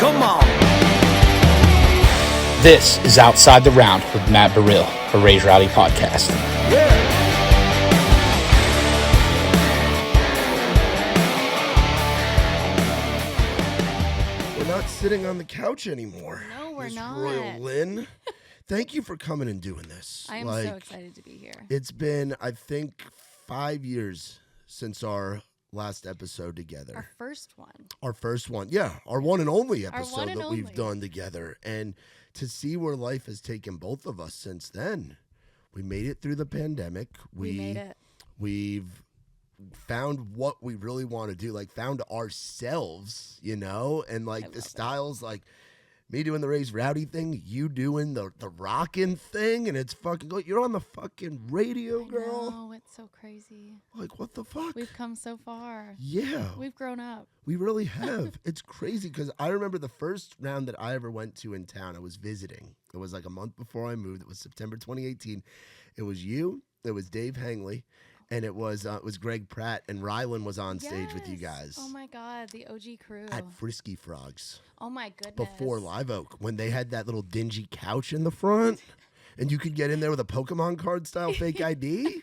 Come on. This is Outside the Round with Matt Burrill, a Raise Rowdy podcast. We're not sitting on the couch anymore. No, we're Miss not. Royale Lynn, thank you for coming and doing this. I am so excited to be here. It's been, I think, 5 years since our last episode together. Our first one. Our first one. Yeah, our one and only episode and that we've only. done together. And to see where life has taken both of us since then. We made it through the pandemic. We made it. We've found what we really want to do, like found ourselves, you know, and like the styles, like me doing the Raise Rowdy thing, you doing the rockin' thing, and it's fucking good. You're on the fucking radio, girl. Oh, it's so crazy. Like, what the fuck? We've come so far. Yeah. We've grown up. We really have. It's crazy because I remember the first round that I ever went to in town, I was visiting. It was like a month before I moved. It was September 2018. It was you, it was Dave Hangley, and it was Greg Pratt, and Rylan was on stage with you guys. Oh my God, the OG crew. At Frisky Frogs. Oh my goodness. Before Live Oak, when they had that little dingy couch in the front, and you could get in there with a Pokemon card style fake ID.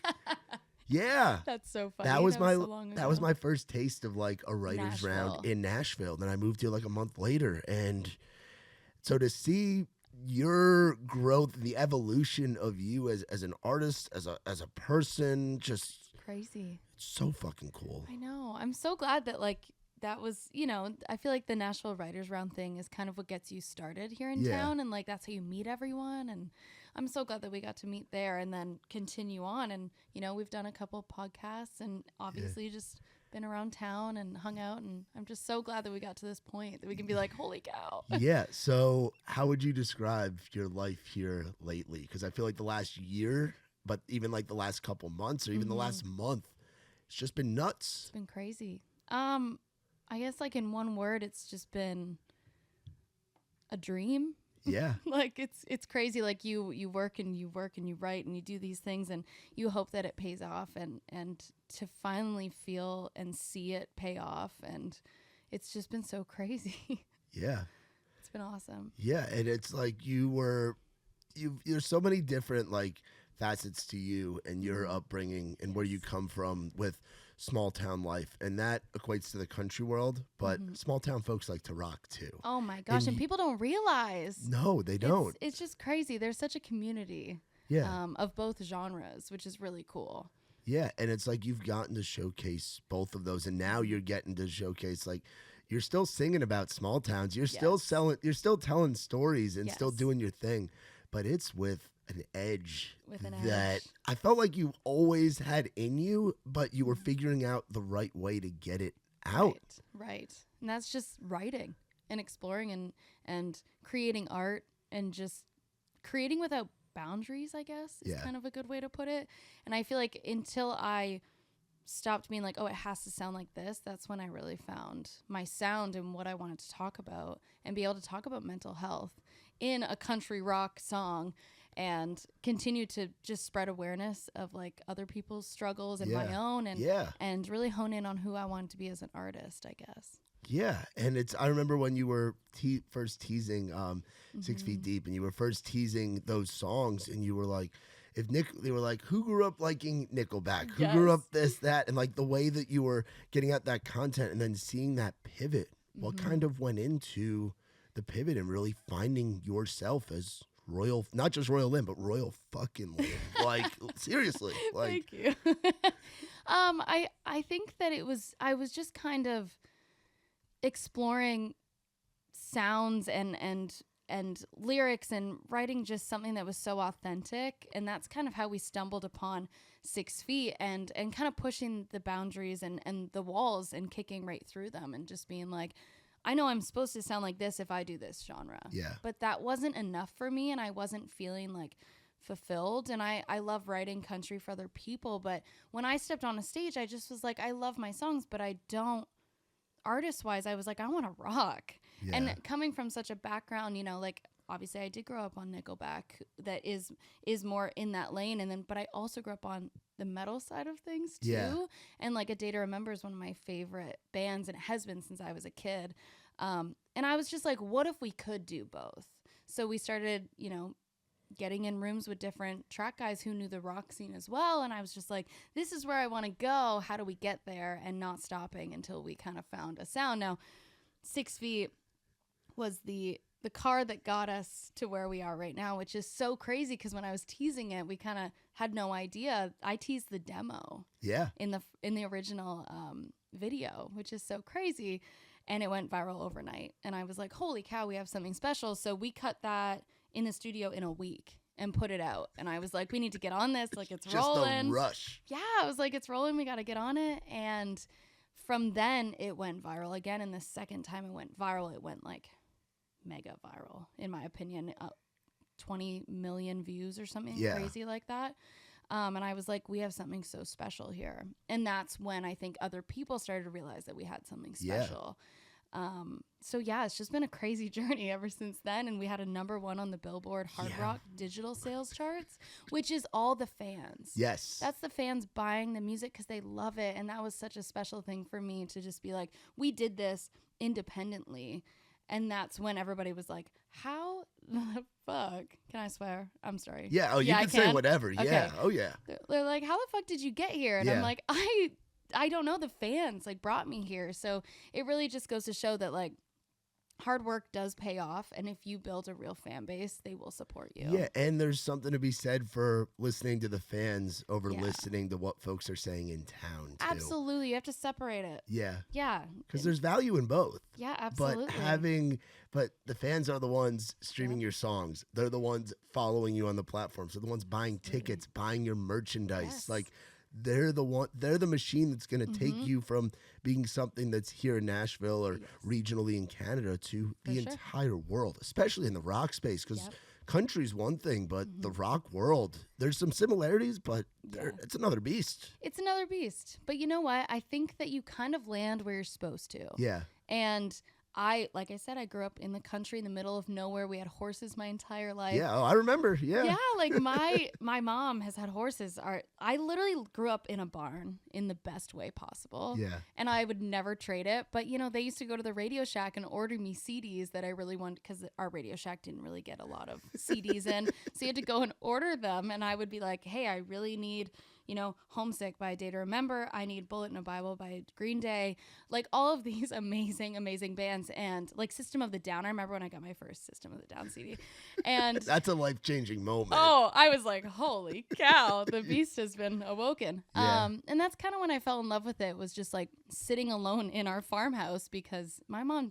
Yeah. That's so funny. That was so long that was ago. my first taste of like a writer's round in Nashville. Then I moved here like a month later, and so to see your growth, the evolution of you as an artist, as a person, just crazy. it's so fucking cool. I know. I'm so glad that that was, I feel like the Nashville Writers Round thing is kind of what gets you started here in town, and like that's how you meet everyone, and I'm so glad that we got to meet there and then continue on, and we've done a couple podcasts and obviously just been around town and hung out, and I'm just so glad that we got to this point that we can be like, holy cow. Yeah. So how would you describe your life here lately? Because I feel like the last year, but even like the last couple months or even the last month, it's just been nuts. It's been crazy. I guess like in one word, it's just been a dream. Yeah. Like it's crazy. Like you work and you write and you do these things and you hope that it pays off, and to finally feel and see it pay off, and it's just been so crazy. Yeah. It's been awesome. Yeah, and it's like there's so many different like facets to you and your upbringing and where you come from with small town life, and that equates to the country world, but small town folks like to rock too. Oh my gosh, and people don't realize. No, they don't. It's just crazy. There's such a community of both genres, which is really cool. Yeah, and it's like you've gotten to showcase both of those, and now you're getting to showcase like you're still singing about small towns. You're still you're still telling stories and still doing your thing, but it's with an edge that I felt like you always had in you, but you were figuring out the right way to get it out. Right. And that's just writing and exploring and creating art and just creating without boundaries, I guess, is kind of a good way to put it. And I feel like until I stopped being like, oh, it has to sound like this, that's when I really found my sound and what I wanted to talk about and be able to talk about mental health in a country rock song and continue to just spread awareness of like other people's struggles and my own, and really hone in on who I wanted to be as an artist, I guess. Yeah, and I remember when you were first teasing 6 Feet Deep, and you were first teasing those songs, and you were like, they were like, who grew up liking Nickelback? Who grew up this, that, and like the way that you were getting out that content and then seeing that pivot, what kind of went into the pivot and really finding yourself as Royal, not just Royale Lynn, but Royal fucking Lynn. Like, seriously. Like, thank you. I think that I was just kind of exploring sounds and lyrics and writing just something that was so authentic, and that's kind of how we stumbled upon 6 Feet and kind of pushing the boundaries and the walls and kicking right through them and just being like, I know I'm supposed to sound like this if I do this genre. Yeah. But that wasn't enough for me, and I wasn't feeling like fulfilled. And I love writing country for other people, but when I stepped on a stage, I just was like, I love my songs, but I don't, artist-wise, I was like, I want to rock. Yeah. And coming from such a background, like obviously I did grow up on Nickelback that is more in that lane, and then but I also grew up on the metal side of things too. Yeah. And like A Day to Remember is one of my favorite bands, and it has been since I was a kid. And I was just like, what if we could do both? So we started, you know, getting in rooms with different track guys who knew the rock scene as well. And I was just like, this is where I want to go. How do we get there? And not stopping until we kind of found a sound. Now, 6 Feet was the car that got us to where we are right now, which is so crazy because when I was teasing it, we kind of had no idea. I teased the demo in the original video, which is so crazy. And it went viral overnight. And I was like, holy cow, we have something special. So we cut that in the studio in a week and put it out. And I was like, we need to get on this. Like, it's rolling. Just a rush. Yeah, I was like, it's rolling. We got to get on it. And from then it went viral again. And the second time it went viral, it went like mega viral, in my opinion. 20 million views or something crazy like that. And I was like, we have something so special here. And that's when I think other people started to realize that we had something special. So yeah, it's just been a crazy journey ever since then. And we had a #1 on the Billboard Hard Rock digital sales charts, which is all the fans. Yes. That's the fans buying the music because they love it. And that was such a special thing for me to just be like, we did this independently. And that's when everybody was like, how the fuck? Can I swear? I'm sorry. Yeah. Oh, you can say whatever. Okay. Yeah. Oh, yeah. They're like, how the fuck did you get here? And I'm like, I don't know. The fans like brought me here. So it really just goes to show that like hard work does pay off. And if you build a real fan base, they will support you. Yeah. And there's something to be said for listening to the fans over listening to what folks are saying in town, too. Absolutely. You have to separate it. Yeah. Yeah. Because there's value in both. Yeah, absolutely. But the fans are the ones streaming your songs. They're the ones following you on the platforms. They're the ones buying tickets, buying your merchandise. Yes. Like, they're the machine that's going to take you from being something that's here in Nashville or regionally in Canada to the entire world, especially in the rock space. Because country's one thing, but the rock world, there's some similarities, but it's another beast. It's another beast. But you know what? I think that you kind of land where you're supposed to. Yeah. And like I said, I grew up in the country in the middle of nowhere. We had horses my entire life. Yeah, I remember. Yeah. Yeah, like my mom has had horses. I literally grew up in a barn in the best way possible. Yeah. And I would never trade it. But, you know, they used to go to the Radio Shack and order me CDs that I really wanted because our Radio Shack didn't really get a lot of CDs in. So you had to go and order them. And I would be like, hey, I really need, you know, Homesick by A Day to Remember. I need Bullet in a Bible by Green Day. Like all of these amazing, amazing bands. And like System of the Down. I remember when I got my first System of the Down CD. And that's a life-changing moment. Oh, I was like, holy cow, the beast has been awoken. Yeah. And that's kind of when I fell in love with it, was just like sitting alone in our farmhouse because my mom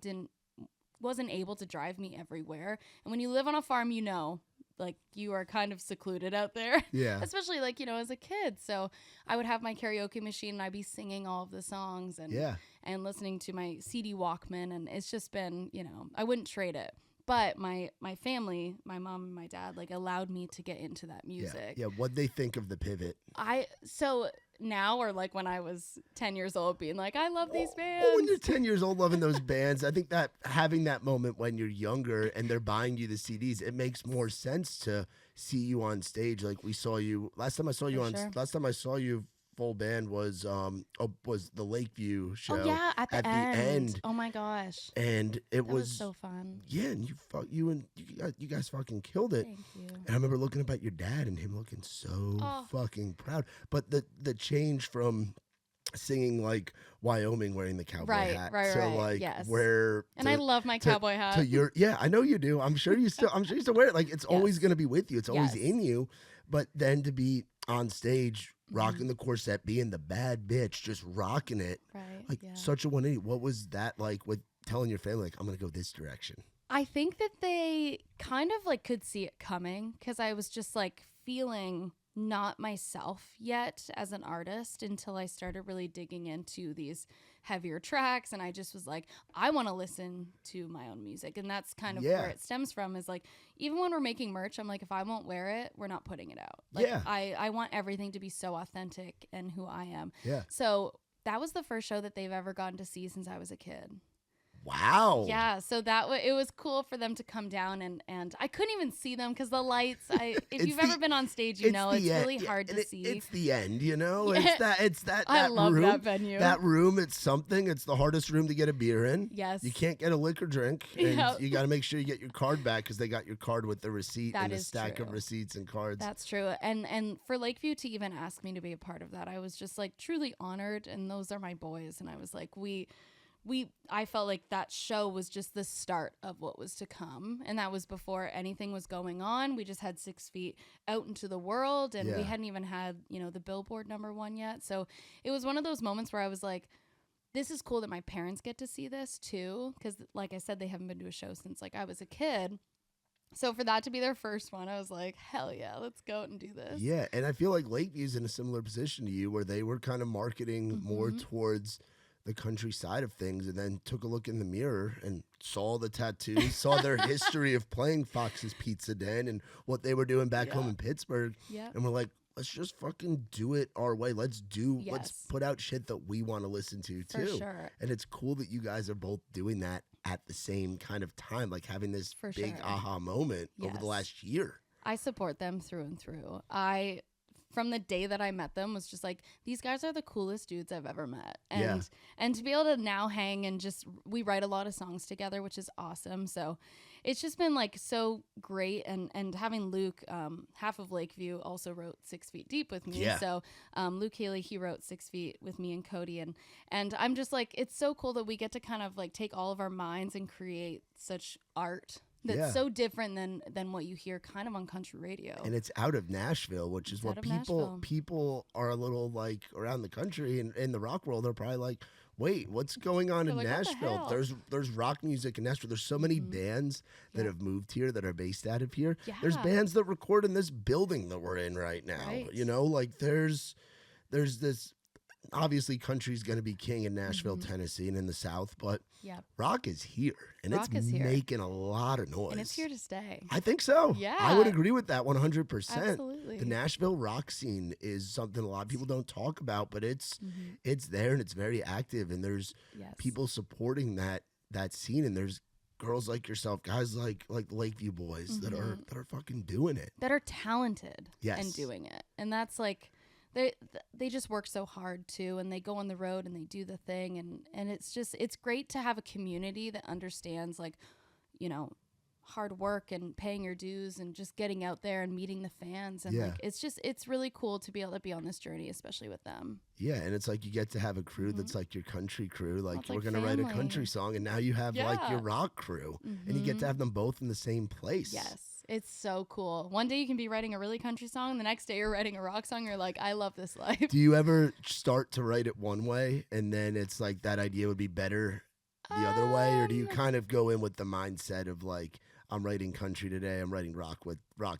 wasn't able to drive me everywhere. And when you live on a farm, you know, like you are kind of secluded out there. Yeah. Especially like, you know, as a kid. So I would have my karaoke machine and I'd be singing all of the songs and listening to my CD Walkman. And it's just been, you know, I wouldn't trade it. But my family, my mom and my dad, like allowed me to get into that music. Yeah. What'd they think of the pivot? So now, or like when I was 10 years old, being like, I love these bands. Well, when you're 10 years old loving those bands, I think that having that moment when you're younger and they're buying you the CDs, it makes more sense to see you on stage. Like we saw you last time I saw you full band was the Lakeview show. Oh yeah, at the end. Oh my gosh. And it was so fun. Yeah, and you guys fucking killed it. Thank you. And I remember looking up at your dad and him looking so fucking proud. But the change from singing like Wyoming wearing the cowboy hat. So like where I love my cowboy hat. I know you do. I'm sure you still wear it. Like it's always gonna be with you. It's always in you. But then to be on stage rocking the corset, being the bad bitch, just rocking it. Right. Such a 180. What was that like with telling your family, like, I'm going to go this direction? I think that they kind of like could see it coming because I was just like feeling not myself yet as an artist until I started really digging into these heavier tracks. And I just was like, I want to listen to my own music. And that's kind of where it stems from, is like, even when we're making merch, I'm like, if I won't wear it, we're not putting it out. Like, I want everything to be so authentic and who I am. Yeah. So that was the first show that they've ever gotten to see since I was a kid. Wow. Yeah, so it was cool for them to come down, and I couldn't even see them because the lights. If you've ever been on stage, you know it's really hard to see. It's the end, you know. Yeah. It's that I love room, that venue. That room, it's something. It's the hardest room to get a beer in. Yes. You can't get a liquor drink, and Yep. you got to make sure you get your card back because they got your card with the receipt That and the is stack of true. receipts and cards. That's true. And for Lakeview to even ask me to be a part of that, I was just like truly honored. And those are my boys. And I was like, I felt like that show was just the start of what was to come. And that was before anything was going on. We just had 6 feet out into the world, and we hadn't even had, the Billboard #1 yet. So it was one of those moments where I was like, this is cool that my parents get to see this too. Because like I said, they haven't been to a show since like I was a kid. So for that to be their first one, I was like, hell yeah, let's go out and do this. Yeah, and I feel like Lakeview's in a similar position to you where they were kind of marketing more towards the country side of things, and then took a look in the mirror and saw the tattoos, saw their history of playing Fox's Pizza Den and what they were doing back home in Pittsburgh. Yeah. And we're like, let's just fucking do it our way. Let's put out shit that we want to listen to too. For sure. And it's cool that you guys are both doing that at the same kind of time, like having this big aha moment over the last year. I support them through and through. From the day that I met them, was just like, these guys are the coolest dudes I've ever met. And to be able to now hang and we write a lot of songs together, which is awesome. So it's just been like so great. And having Luke, half of Lakeview, also wrote 6 Feet Deep with me. Yeah. So Luke Haley, he wrote 6 Feet with me and Cody. And I'm just like, it's so cool that we get to kind of like take all of our minds and create such art that's so different than what you hear kind of on country radio. And it's out of Nashville, which is what people are a little like around the country and in the rock world. They're probably like, wait, what's going on in Nashville? There's rock music in Nashville. There's so many bands that have moved here that are based out of here. Yeah. There's bands that record in this building that we're in right now. Right. You know, like there's this. Obviously, country's going to be king in Nashville, Tennessee, and in the South, but rock is here, and it's making a lot of noise. And it's here to stay. I think so. Yeah. I would agree with that 100%. Absolutely. The Nashville rock scene is something a lot of people don't talk about, but it's there, and it's very active, and there's people supporting that scene, and there's girls like yourself, guys like the Lakeview boys that are fucking doing it. That are talented and doing it. And that's like... They just work so hard too, and they go on the road and they do the thing, and it's great to have a community that understands, like, hard work and paying your dues and just getting out there and meeting the fans, and like it's really cool to be able to be on this journey, especially with them. Yeah, and it's like you get to have a crew that's like your country crew, like we're gonna write a country song, and now you have like your rock crew, and you get to have them both in the same place. Yes. It's so cool. One day you can be writing a really country song, and the next day you're writing a rock song. You're like, I love this life. Do you ever start to write it one way, and then it's like that idea would be better the other way? Or do you kind of go in with the mindset of like, I'm writing country today, I'm writing rock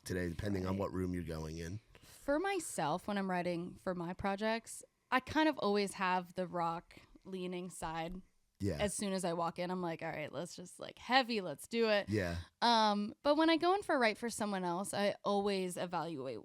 today, depending on what room you're going in? For myself, when I'm writing for my projects, I kind of always have the rock leaning side. Yeah. As soon as I walk in, I'm like, all right, let's just like heavy, let's do it. Yeah. But when I go in for a write for someone else, I always evaluate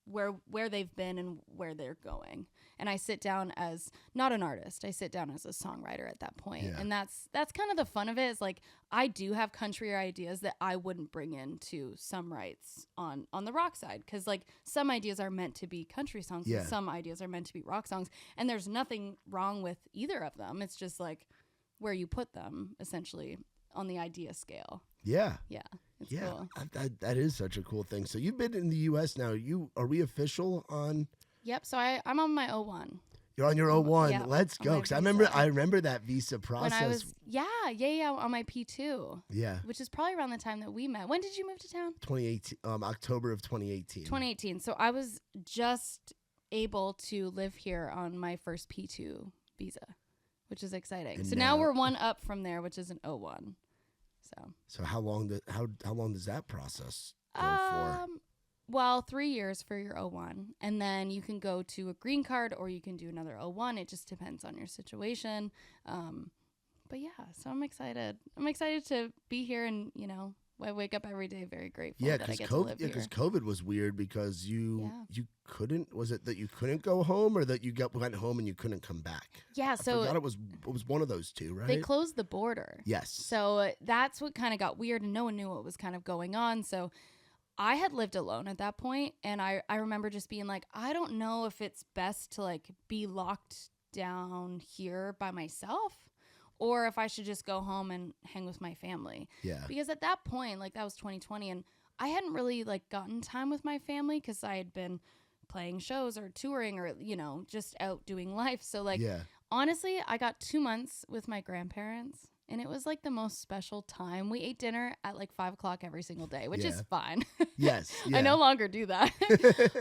where they've been and where they're going. And I sit down as not an artist. I sit down as a songwriter at that point. Yeah. And that's kind of the fun of it, is like I do have country ideas that I wouldn't bring into some rights on the rock side, because like some ideas are meant to be country songs and some ideas are meant to be rock songs, and there's nothing wrong with either of them. It's just like where you put them, essentially, on the idea scale. Yeah. Yeah. It's cool. That is such a cool thing. So you've been in the U.S. now. Are we official on? Yep. So I'm on my O1. You're on your O1. Yeah, let's go. Because I remember that visa process. When I was, on my P2. Yeah. Which is probably around the time that we met. When did you move to town? 2018, October of 2018. 2018. So I was just able to live here on my first P2 visa, which is exciting. And so now we're one up from there, which is an O1. So how long does that process go for? Well, 3 years for your O1, and then you can go to a green card or you can do another O1. It just depends on your situation. But yeah, so I'm excited. I'm excited to be here and I wake up every day very grateful Yeah, that I get to live here. because COVID was weird because you couldn't. Was it that you couldn't go home, or that you went home and you couldn't come back? Yeah, so I forgot it was one of those two, right? they closed the border. Yes. So that's what kind of got weird, and no one knew what was kind of going on. So I had lived alone at that point, and I remember just being like, I don't know if it's best to like be locked down here by myself, or if I should just go home and hang with my family. Yeah. Because at that point, like that was 2020, and I hadn't really like gotten time with my family because I had been playing shows or touring or, you know, just out doing life. So like, honestly, I got 2 months with my grandparents, and it was like the most special time. We ate dinner at like 5 o'clock every single day, which is fine. Yes. I no longer do that.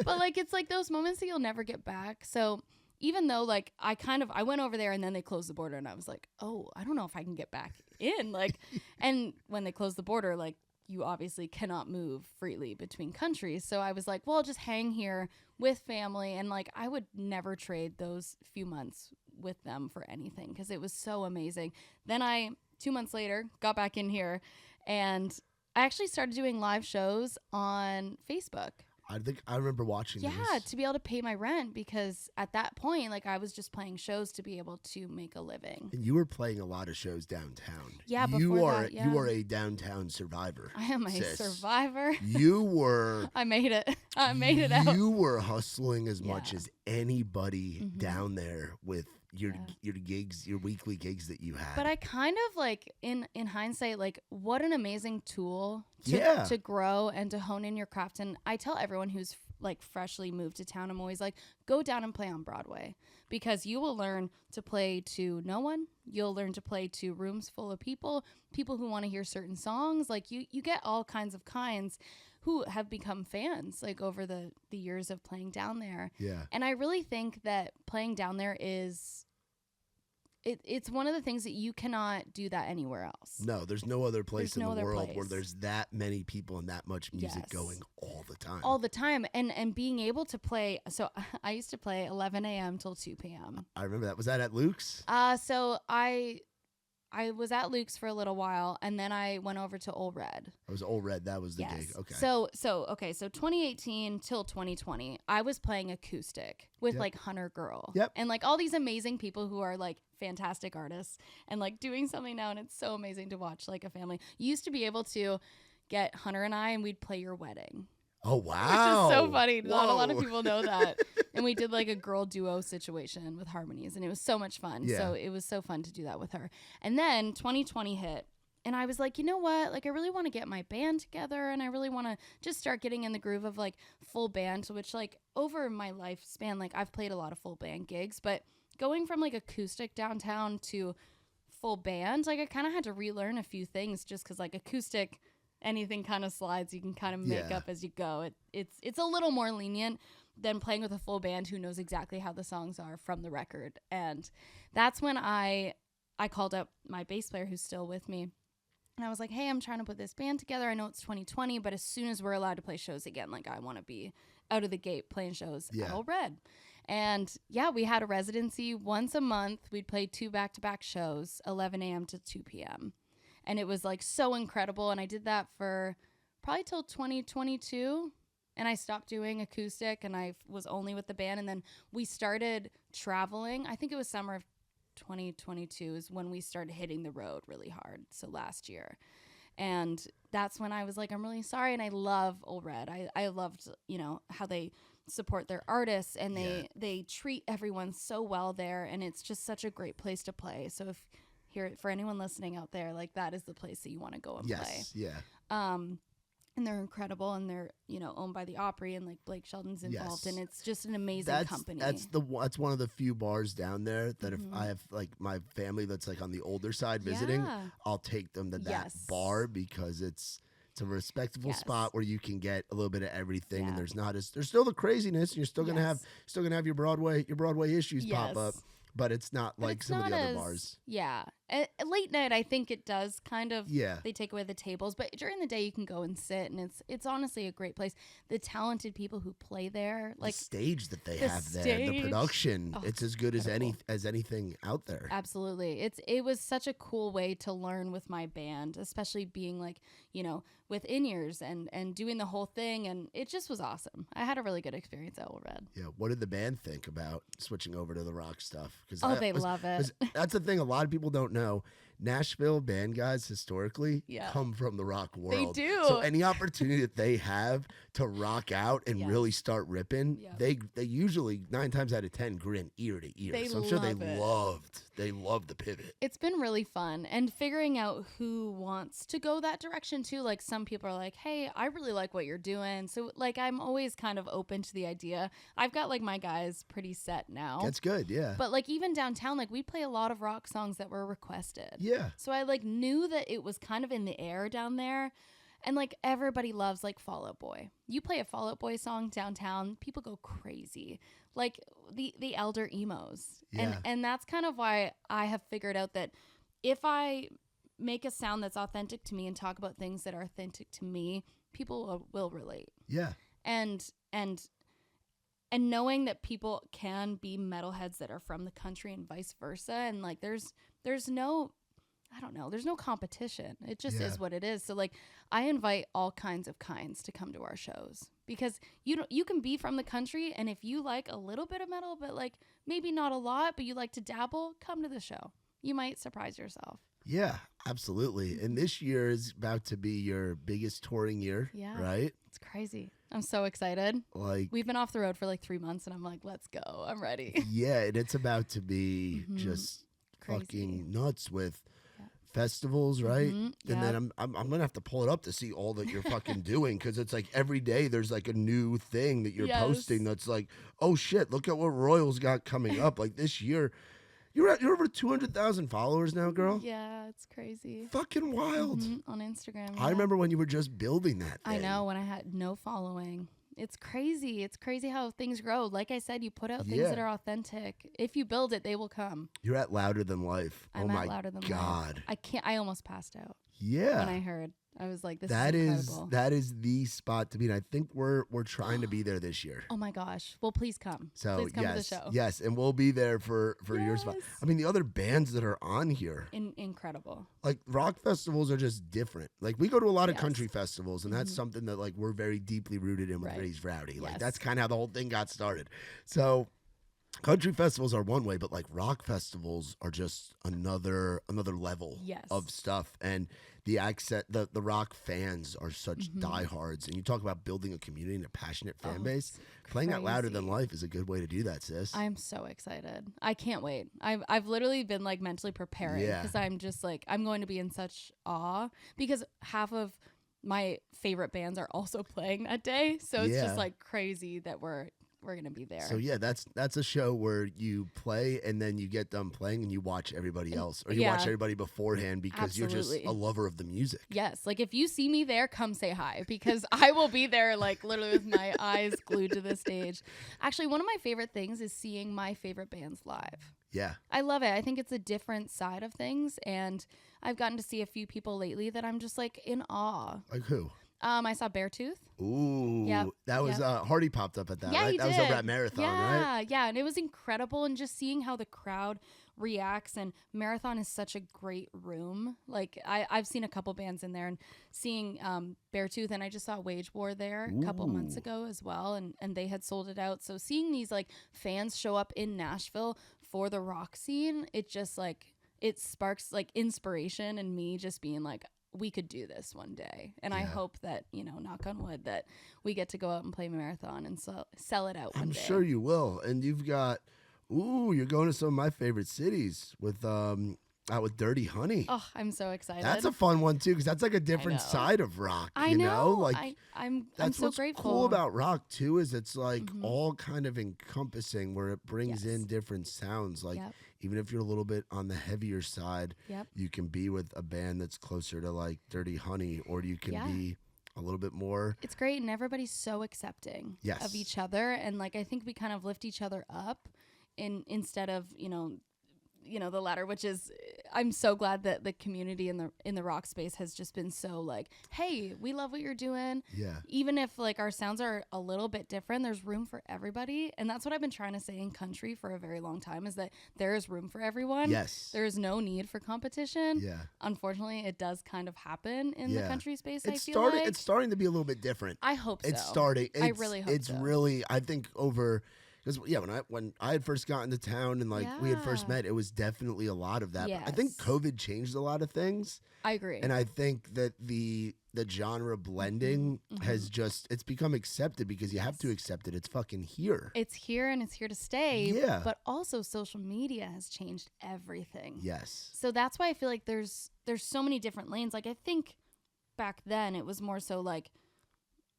But like, it's like those moments that you'll never get back. So even though like I went over there and then they closed the border, and I was like, oh, I don't know if I can get back in. Like, and when they closed the border, like you obviously cannot move freely between countries. So I was like, well, I'll just hang here with family. And like, I would never trade those few months with them for anything because it was so amazing. Then 2 months later, got back in here, and I actually started doing live shows on Facebook. I think I remember watching Yeah, these. to be able to pay my rent, because at that point, like I was just playing shows to be able to make a living. And you were playing a lot of shows downtown. Yeah, you are a downtown survivor. I am a survivor. You were. I made it. I made it out. You were hustling as much as anybody down there with your gigs, your weekly gigs that you had. But I kind of like in hindsight, like what an amazing tool to grow and to hone in your craft. And I tell everyone who's like freshly moved to town, I'm always like, go down and play on Broadway, because you will learn to play to no one. You'll learn to play to rooms full of people who want to hear certain songs. Like you get all kinds who have become fans like over the years of playing down there. Yeah. And I really think that playing down there is it's one of the things that you cannot do that anywhere else. No, there's no other place in the world where there's that many people and that much music going all the time. All the time. And being able to play. So I used to play 11 a.m. till 2 p.m. I remember that. Was that at Luke's? So I was at Luke's for a little while, and then I went over to Old Red. It was Old Red. That was the gig. Okay. So 2018 till 2020, I was playing acoustic with like Hunter Girl. Yep. And like all these amazing people who are like fantastic artists and like doing something now, and it's so amazing to watch like a family. You used to be able to get Hunter and I, and we'd play your wedding. Oh, wow. Which is so funny. Not a lot of people know that. And we did like a girl duo situation with harmonies, and it was so much fun. Yeah. So it was so fun to do that with her. And then 2020 hit, and I was like, you know what? Like I really want to get my band together, and I really want to just start getting in the groove of like full band, which like over my lifespan, like I've played a lot of full band gigs, but going from like acoustic downtown to full band, like I kind of had to relearn a few things, just because like acoustic, anything kind of slides, you can kind of make up as you go. It's a little more lenient than playing with a full band who knows exactly how the songs are from the record. And that's when I called up my bass player who's still with me, and I was like, hey, I'm trying to put this band together. I know it's 2020, but as soon as we're allowed to play shows again, like I want to be out of the gate playing shows at Old Red. And yeah, we had a residency once a month. We'd play 2 back-to-back shows, 11 a.m. to 2 p.m. And it was like so incredible. And I did that for probably till 2022. And I stopped doing acoustic, and I was only with the band. And then we started traveling. I think it was summer of 2022 is when we started hitting the road really hard. So last year. And that's when I was like, I'm really sorry. And I love Old Red. I loved, you know, how they support their artists, and they treat everyone so well there. And it's just such a great place to play. So if here for anyone listening out there, like that is the place that you want to go and play. Yeah. And they're incredible, and they're, you know, owned by the Opry, and like Blake Shelton's involved, and it's just an amazing company. That's one of the few bars down there that if I have like my family that's like on the older side visiting, I'll take them to that bar, because it's a respectable spot where you can get a little bit of everything, and there's still the craziness, and you're still gonna have your Broadway issues pop up. But it's not like some of the other bars. Yeah. late night, I think it does kind of, Yeah. they take away the tables, but during the day you can go and sit, and it's honestly a great place. The talented people who play there, like the stage that they the have there, the stage. production, Oh, it's as good as incredible. anything out there. Absolutely. It was such a cool way to learn with my band, especially being like, with in-ears and doing the whole thing, and it just was awesome. I had a really good experience at Old Red. Yeah. What did the band think about switching over to the rock stuff? They love it. That's the thing a lot of people don't know. Nashville band guys historically Yeah. come from the rock world. They do. So any opportunity that they have to rock out and Yes. really start ripping, Yeah. they usually 9 times out of 10 grin ear to ear. They So I'm sure love it. they loved the pivot. It's been really fun, and figuring out who wants to go that direction too. Like some people are like, hey, I really like what you're doing. So like I'm always kind of open to the idea. I've got like my guys pretty set now. That's good, yeah. But like even downtown, like we play a lot of rock songs that were requested. Yeah. So I like knew that it was kind of in the air down there. And like everybody loves like Fall Out Boy. You play a Fall Out Boy song downtown, people go crazy. Like the elder emos. Yeah. And that's kind of why I have figured out that if I make a sound that's authentic to me and talk about things that are authentic to me, people will relate. Yeah. And knowing that people can be metalheads that are from the country and vice versa, and like there's no, I don't know, there's no competition. It just is what it is. So like I invite all kinds to come to our shows, because you can be from the country, and if you like a little bit of metal but like maybe not a lot, but you like to dabble, come to the show. You might surprise yourself. Yeah, absolutely. And this year is about to be your biggest touring year, right? It's crazy. I'm so excited. Like We've been off the road for like 3 months, and I'm like, let's go. I'm ready. yeah, and it's about to be just Crazy. fucking nuts with festivals, right? Mhm, And then I'm gonna have to pull it up to see all that you're fucking doing, because it's like every day there's like a new thing that you're posting that's like, oh shit, look at what Royals got coming up. Like this year, you're over 200,000 followers now, girl. Yeah, it's crazy. Fucking wild. On Instagram. I remember when you were just building that thing. I know, when I had no following. It's crazy. It's crazy how things grow. Like I said, you put out things that are authentic. If you build it, they will come. You're at Louder Than Life. I'm oh my at Louder Than God. Life. I almost passed out Yeah. when I heard. I was like, this That is is incredible. that is the spot to be. And I think we're trying to be there this year. Oh my gosh. Well, please come. So please come to the yes, show. yes, and we'll be there for your spot. Yes. I mean, the other bands that are on here, Incredible. like rock festivals, are just different. Like we go to a lot of Yes. country festivals, and that's something that like we're very deeply rooted in with Right. Raised Rowdy. Like Yes. that's kind of how the whole thing got started. So country festivals are one way, but like rock festivals are just another level Yes. of stuff. And the the rock fans are such diehards. And you talk about building a community and a passionate fan base. Playing out Louder Than crazy. Life is a good way to do that, sis. I'm so excited. I can't wait. I've literally been like mentally preparing, because I'm just like, I'm going to be in such awe, because half of my favorite bands are also playing that day. So it's just like crazy that we're going to be there. So yeah, that's a show where you play and then you get done playing and you watch everybody else, or you watch everybody beforehand, because you're just Absolutely. a lover of the music. Yes. Like if you see me there, come say hi, because I will be there like literally with my eyes glued to the stage. Actually, one of my favorite things is seeing my favorite bands live. Yeah. I love it. I think it's a different side of things, and I've gotten to see a few people lately that I'm just like in awe. Like who? I saw Beartooth. Ooh, Yep, that was yep. Hardy popped up at that, Yeah, right? he That was did. over at Marathon, right? Yeah, and it was incredible, and just seeing how the crowd reacts. And Marathon is such a great room. Like I've seen a couple bands in there, and seeing Beartooth, and I just saw Wage War there a couple months Ooh. ago as well, and they had sold it out. So seeing these like fans show up in Nashville for the rock scene, it just like it sparks like inspiration in me, just being like, we could do this one day. And I hope that, knock on wood, that we get to go out and play Marathon and sell it out one I'm day. sure you will. And you've got, you're going to some of my favorite cities with out with Dirty Honey. Oh, I'm so excited. That's a fun one too, because that's like a different know. side of rock. I you know. Like I'm that's so what's grateful. cool about rock too, is it's like all kind of encompassing, where it brings Yes. in different sounds. Like Yep. even if you're a little bit on the heavier side, Yep. you can be with a band that's closer to like Dirty Honey, or you can Yeah. be a little bit more. It's great, and everybody's so accepting Yes. of each other, and like I think we kind of lift each other up instead of the latter, which is I'm so glad that the community in the rock space has just been so like, hey, we love what you're doing. Yeah. Even if like our sounds are a little bit different, there's room for everybody. And that's what I've been trying to say in country for a very long time, is that there is room for everyone. Yes. There is no need for competition. Yeah. Unfortunately, it does kind of happen in the country space. It's starting to be a little bit different. I hope so. It's starting. I really hope it's so. really, I think over, because when I had first gotten to town and like we had first met, it was definitely a lot of that. Yes. I think COVID changed a lot of things. I agree. And I think that the genre blending has it's become accepted because you have to accept it. It's fucking here. It's here and it's here to stay. Yeah. But also social media has changed everything. Yes. So that's why I feel like there's so many different lanes. Like I think back then it was more so like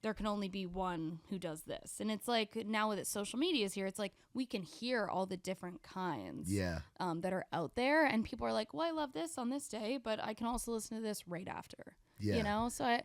there can only be one who does this. And it's like now with social media is here, it's like we can hear all the different kinds that are out there. And people are like, well, I love this on this day, but I can also listen to this right after. Yeah. You know? So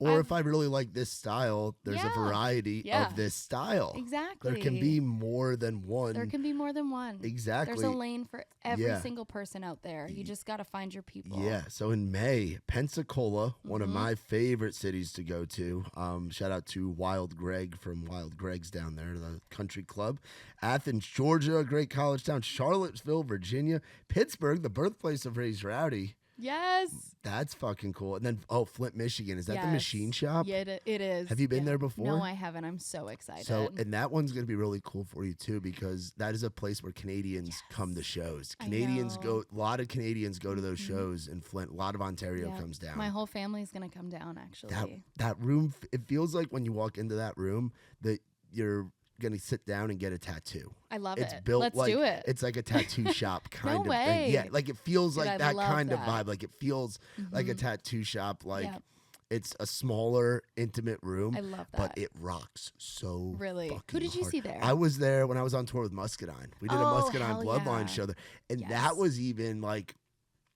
if I really like this style, there's a variety of this style. Exactly. There can be more than one. There can be more than one. Exactly. There's a lane for every single person out there. You just got to find your people. Yeah. So in May, Pensacola, one of my favorite cities to go to. Shout out to Wild Greg from Wild Greg's down there, the country club. Athens, Georgia, a great college town. Charlottesville, Virginia. Pittsburgh, the birthplace of Rowdy. Yes. That's fucking cool. And then, Flint, Michigan. Is that the machine shop? Yeah, it is. Have you been there before? No, I haven't. I'm so excited. So, and that one's going to be really cool for you too, because that is a place where Canadians come to shows. A lot of Canadians go to those shows in Flint. A lot of Ontario comes down. My whole family's going to come down, actually. That room, it feels like when you walk into that room that you're going to sit down and get a tattoo. I love it. It's built Let's like do it. It's like a tattoo shop kind No of thing. way. Yeah, like it feels like that kind of that. vibe. Like it feels like a tattoo shop. Like it's a smaller, intimate room. I love that. But it rocks so really. fucking Who did you hard. see there? I was there when I was on tour with Muscadine. We did a Muscadine Bloodline show there. And that was even like,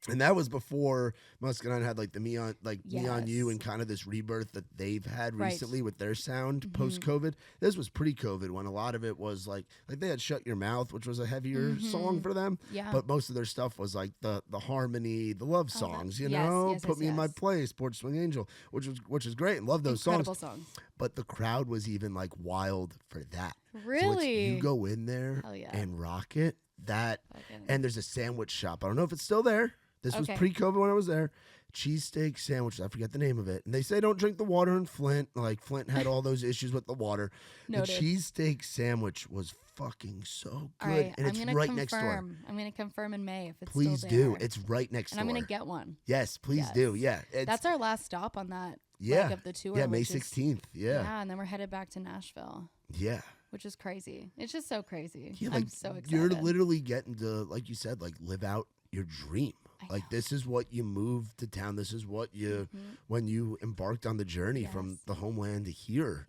and that was before Muscadine had like the Me on You and kind of this rebirth that they've had recently with their sound post-COVID. This was pre-COVID when a lot of it was like they had Shut Your Mouth, which was a heavier song for them. Yeah. But most of their stuff was like the harmony, the love songs, you know? Put Me in My Place, Porch Swing Angel, which is great and love those Incredible songs. But the crowd was even like wild for that. Really? So you go in there and rock it. And there's a sandwich shop. I don't know if it's still there. This was pre-COVID when I was there. Cheesesteak sandwiches. I forget the name of it. And they say don't drink the water in Flint. Like Flint had all those issues with the water. The cheesesteak sandwich was fucking so good. Right, and it's right next door. I'm going to confirm in May if it's please still there. do. It's right next door. And I'm going to get one. Yes, please do. Yeah. That's our last stop on that leg of the tour. Yeah, May 16th. Yeah, and then we're headed back to Nashville. Yeah. Which is crazy. It's just so crazy. Yeah, I'm so excited. You're literally getting to, like you said, like live out your dream. Like this is what you moved to town. This is what you, when you embarked on the journey from the homeland to here,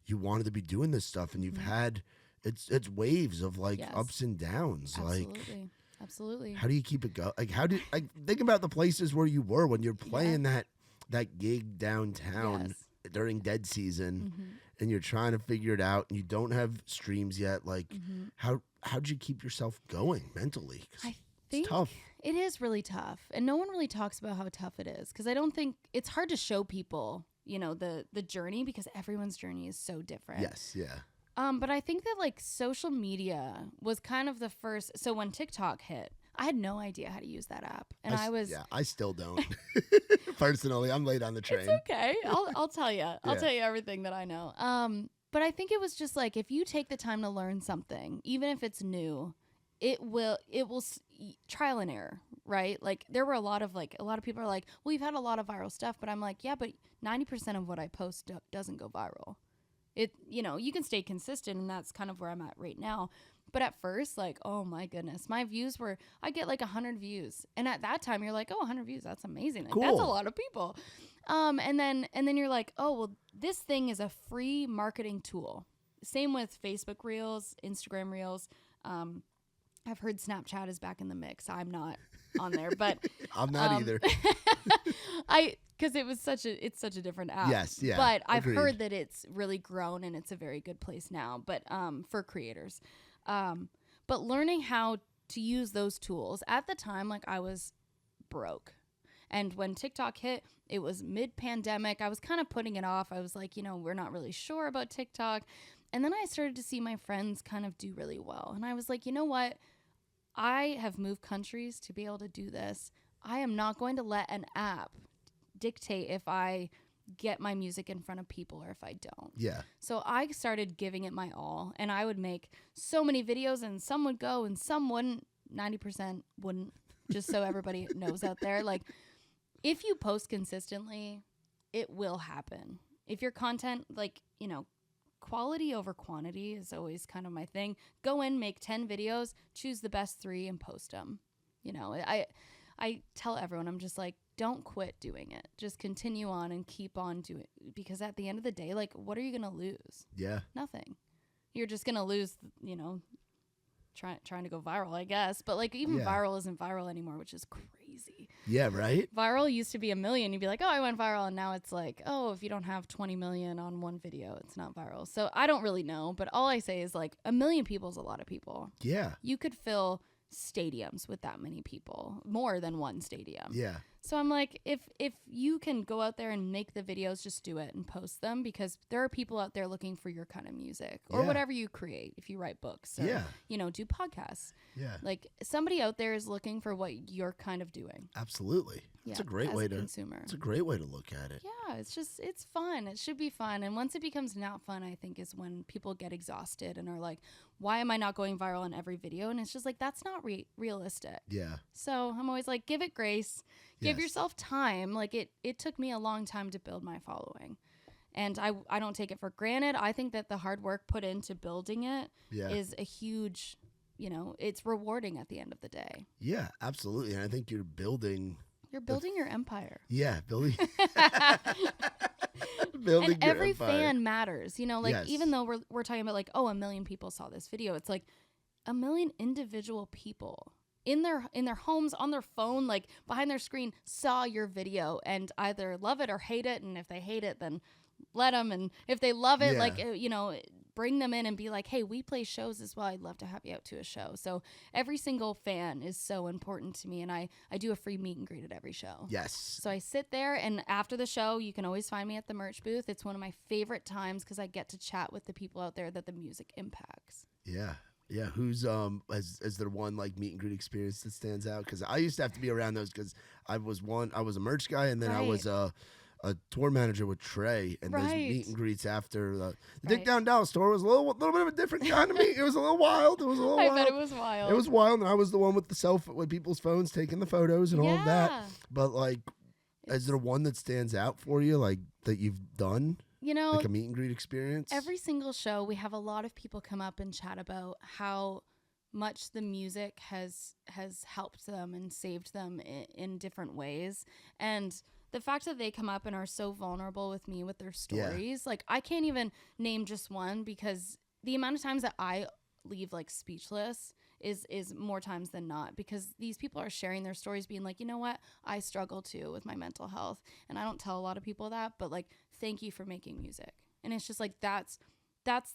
you wanted to be doing this stuff, and you've had it's waves of like ups and downs. Absolutely. How do you keep it going? Like think about the places where you were when you're playing that gig downtown during dead season, and you're trying to figure it out, and you don't have streams yet. Like how'd you keep yourself going mentally? It's tough. It is really tough, and no one really talks about how tough it is, because I don't think it's hard to show people, you know, the journey, because everyone's journey is so different. Yes, yeah. But I think that like social media was kind of the first. So when TikTok hit, I had no idea how to use that app, and I still don't. Personally, I'm late on the train. It's okay. I'll tell you. I'll tell you everything that I know. But I think it was just like, if you take the time to learn something, even if it's new, it will trial and error, right? Like there were a lot of people are like, well, you've had a lot of viral stuff, but I'm like, yeah, but 90% of what I post doesn't go viral. You can stay consistent, and that's kind of where I'm at right now. But at first, like, oh my goodness, my views I get like 100 views. And at that time you're like, oh, 100 views, that's amazing. Like, that's a lot of people. And then you're like, oh, well, this thing is a free marketing tool. Same with Facebook Reels, Instagram Reels. I've heard Snapchat is back in the mix. I'm not on there, but I'm not either. Because it's such a different app. Yes, yeah. But I've heard that it's really grown, and it's a very good place now. But for creators, but learning how to use those tools at the time, like I was broke. And when TikTok hit, it was mid-pandemic. I was kind of putting it off. I was like, we're not really sure about TikTok. And then I started to see my friends kind of do really well. And I was like, you know what? I have moved countries to be able to do this. I am not going to let an app dictate if I get my music in front of people or if I don't. Yeah. So I started giving it my all, and I would make so many videos, and some would go and some wouldn't. 90% wouldn't, just so everybody knows out there. Like, if you post consistently, it will happen. If your content, like, quality over quantity is always kind of my thing. Go in, make 10 videos, choose the best 3 and post them. I tell everyone, I'm just like, don't quit doing it. Just continue on and keep on doing it. Because at the end of the day, like, what are you going to lose? Yeah. Nothing. You're just going to lose, trying to go viral, I guess. But, like, even viral isn't viral anymore, which is crazy. Yeah, right? Viral used to be 1 million. You'd be like, oh, I went viral. And now it's like, oh, if you don't have 20 million on one video, it's not viral. So I don't really know. But all I say is, like, 1 million people is a lot of people. Yeah. You could fill stadiums with that many people, more than one stadium. Yeah. So I'm like, if you can go out there and make the videos, just do it and post them, because there are people out there looking for your kind of music or whatever you create. If you write books or, do podcasts. Yeah. Like, somebody out there is looking for what you're kind of doing. Absolutely. It's a great way to consumer. It's a great way to look at it. Yeah, it's fun. It should be fun. And once it becomes not fun, I think, is when people get exhausted and are like, why am I not going viral on every video? And it's just like, that's not realistic. Yeah. So I'm always like, give it grace. Give yourself time. Like, it took me a long time to build my following. And I don't take it for granted. I think that the hard work put into building it is a huge, it's rewarding at the end of the day. Yeah, absolutely. And I think you're building your empire. Yeah, building and your every empire. fan matters. Even though we're talking about, like, oh, 1 million people saw this video, it's like 1 million individual people in their homes, on their phone, like behind their screen, saw your video and either love it or hate it. And if they hate it, then let them. And if they love it, bring them in and be like, hey, we play shows as well. I'd love to have you out to a show. So every single fan is so important to me. And I do a free meet and greet at every show. Yes. So I sit there, and after the show, you can always find me at the merch booth. It's one of my favorite times because I get to chat with the people out there that the music impacts. Yeah. Yeah, who's is there one like meet and greet experience that stands out? Because I used to have to be around those because I was a merch guy, and then I was a tour manager with Trey, and those meet and greets after the Dick Down Dallas tour was a little bit of a different kind of meet. It was a little wild. I bet it was wild. It was wild, and I was the one with with people's phones taking the photos and all of that. But like, is there one that stands out for you, like that you've done? Like a meet and greet experience? Every single show, we have a lot of people come up and chat about how much the music has helped them and saved them in different ways. And the fact that they come up and are so vulnerable with me with their stories, like, I can't even name just one, because the amount of times that I leave, like, speechless is more times than not, because these people are sharing their stories, being like, you know what, I struggle too with my mental health. And I don't tell a lot of people that, but, like, thank you for making music. And it's just like, that's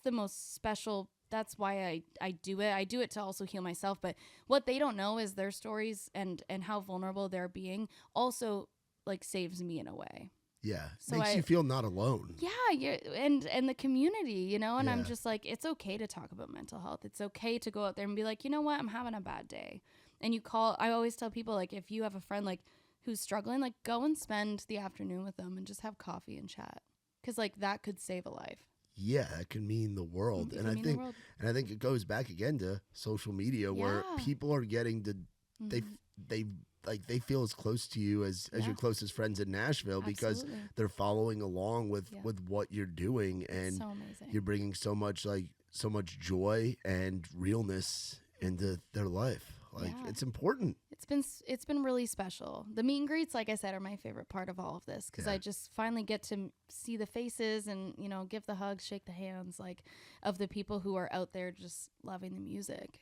the most special. That's why I do it. I do it to also heal myself. But what they don't know is their stories and how vulnerable they're being also, like, saves me in a way. Yeah. So Makes you feel not alone. Yeah, and the community, and I'm just like, it's okay to talk about mental health. It's okay to go out there and be like, you know what, I'm having a bad day. And I always tell people, like, if you have a friend, like, who's struggling, like, go and spend the afternoon with them and just have coffee and chat. Because, like, that could save a life. Yeah, that can mean the world. And I think it goes back again to social media, where people are getting to, they feel as close to you as your closest friends in Nashville. Absolutely. Because they're following along with what you're doing, and so amazing. You're bringing so much joy and realness into their life. Like, it's important. It's been really special. The meet and greets, like I said, are my favorite part of all of this, because I just finally get to see the faces and, give the hugs, shake the hands, like, of the people who are out there just loving the music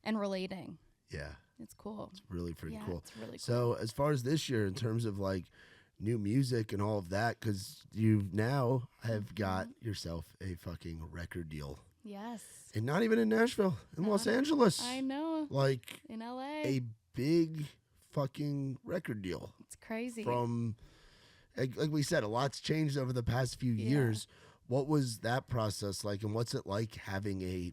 and relating. Yeah. It's cool. It's really pretty cool. It's really cool. So as far as this year, in terms of, like, new music and all of that, because you now have got yourself a fucking record deal. Yes. And not even in Nashville, in Los Angeles. I know. Like, in LA. a big fucking record deal. It's crazy. From, like we said, a lot's changed over the past few years. What was that process like, and what's it like having a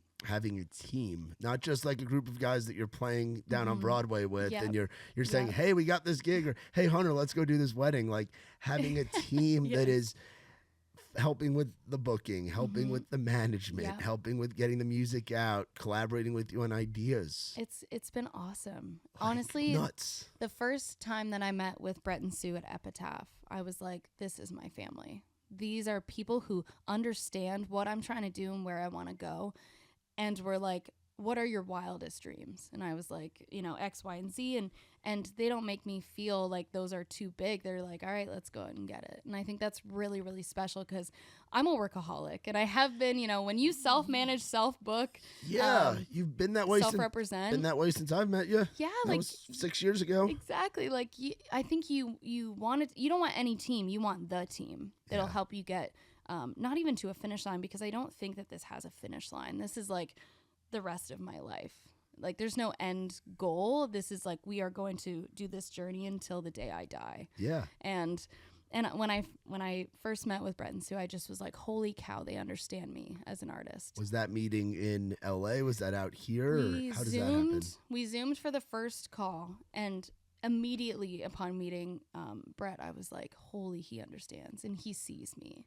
team, not just like a group of guys that you're playing down on Broadway with, and you're saying, hey, we got this gig, or hey, Hunter, let's go do this wedding. Like having a team that is helping with the booking, helping with the management, helping with getting the music out, collaborating with you on ideas. It's been awesome. Like, honestly, nuts. The first time that I met with Brett and Sue at Epitaph, I was like, this is my family. These are people who understand what I'm trying to do and where I want to go. And we're like, what are your wildest dreams? And I was like, X, Y, and Z. And they don't make me feel like those are too big. They're like, all right, let's go ahead and get it. And I think that's really, really special because I'm a workaholic. And I have been, when you self-manage, self-book. Yeah, you've been that way. Self-represent. Been that way since I've met you. Yeah. That was 6 years ago. Exactly. Like, I think you don't want any team. You want the team that'll help you get, not even to a finish line, because I don't think that this has a finish line. This is like the rest of my life. Like there's no end goal. This is like, we are going to do this journey until the day I die. Yeah. And when I first met with Brett and Sue, I just was like, holy cow, they understand me as an artist. Was that meeting in LA? Was that out here? How does that happen? We Zoomed for the first call, and immediately upon meeting Brett, I was like, holy, he understands and he sees me.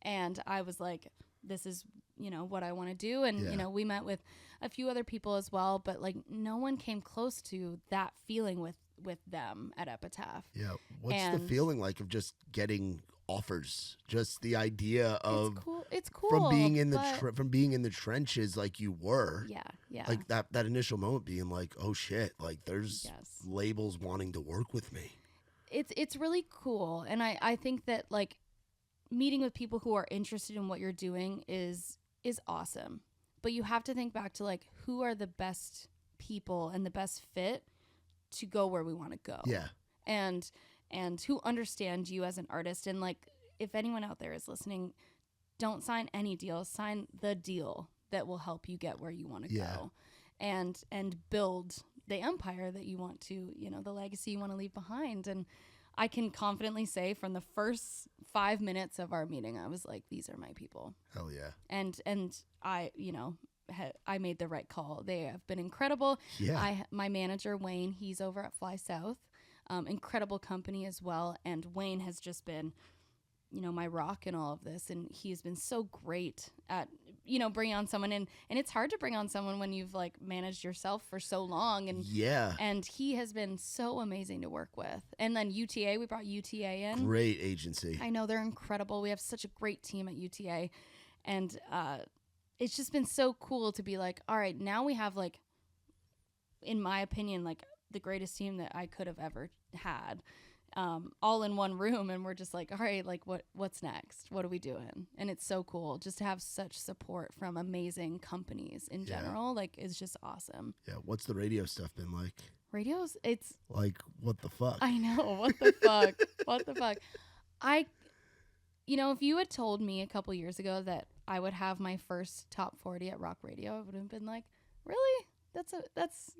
And I was like, this is, what I want to do. And, we met with a few other people as well, but like no one came close to that feeling with them at Epitaph. Yeah. What's the feeling like of just getting offers? Just the idea of it's cool from being in the trenches like you were. Yeah. Yeah. Like that initial moment being like, oh shit, like there's labels wanting to work with me. It's really cool. And I think that like meeting with people who are interested in what you're doing is awesome. But you have to think back to like, who are the best people and the best fit to go where we want to go. Yeah. And who understand you as an artist. And like, if anyone out there is listening, don't sign any deals, sign the deal that will help you get where you want to go and build the empire that you want to, the legacy you want to leave behind. And I can confidently say from the first 5 minutes of our meeting, I was like, these are my people. Hell yeah. And I, I made the right call. They have been incredible. Yeah. My manager, Wayne, he's over at Fly South, incredible company as well. And Wayne has just been, my rock in all of this. And he's been so great at, bringing on someone in. And it's hard to bring on someone when you've like managed yourself for so long. And and he has been so amazing to work with. And then UTA, we brought UTA in. Great agency. I know, they're incredible. We have such a great team at UTA. And it's just been so cool to be like, all right, now we have like, in my opinion, like the greatest team that I could have ever had. All in one room, and we're just like, all right, like what's next? What are we doing? And it's so cool just to have such support from amazing companies in general. Like, it's just awesome. Yeah. What's the radio stuff been like? Radio's, it's like, what the fuck? I know. What the fuck? What the fuck? If you had told me a couple years ago that I would have my first top 40 at Rock Radio, I would have been like, really? That's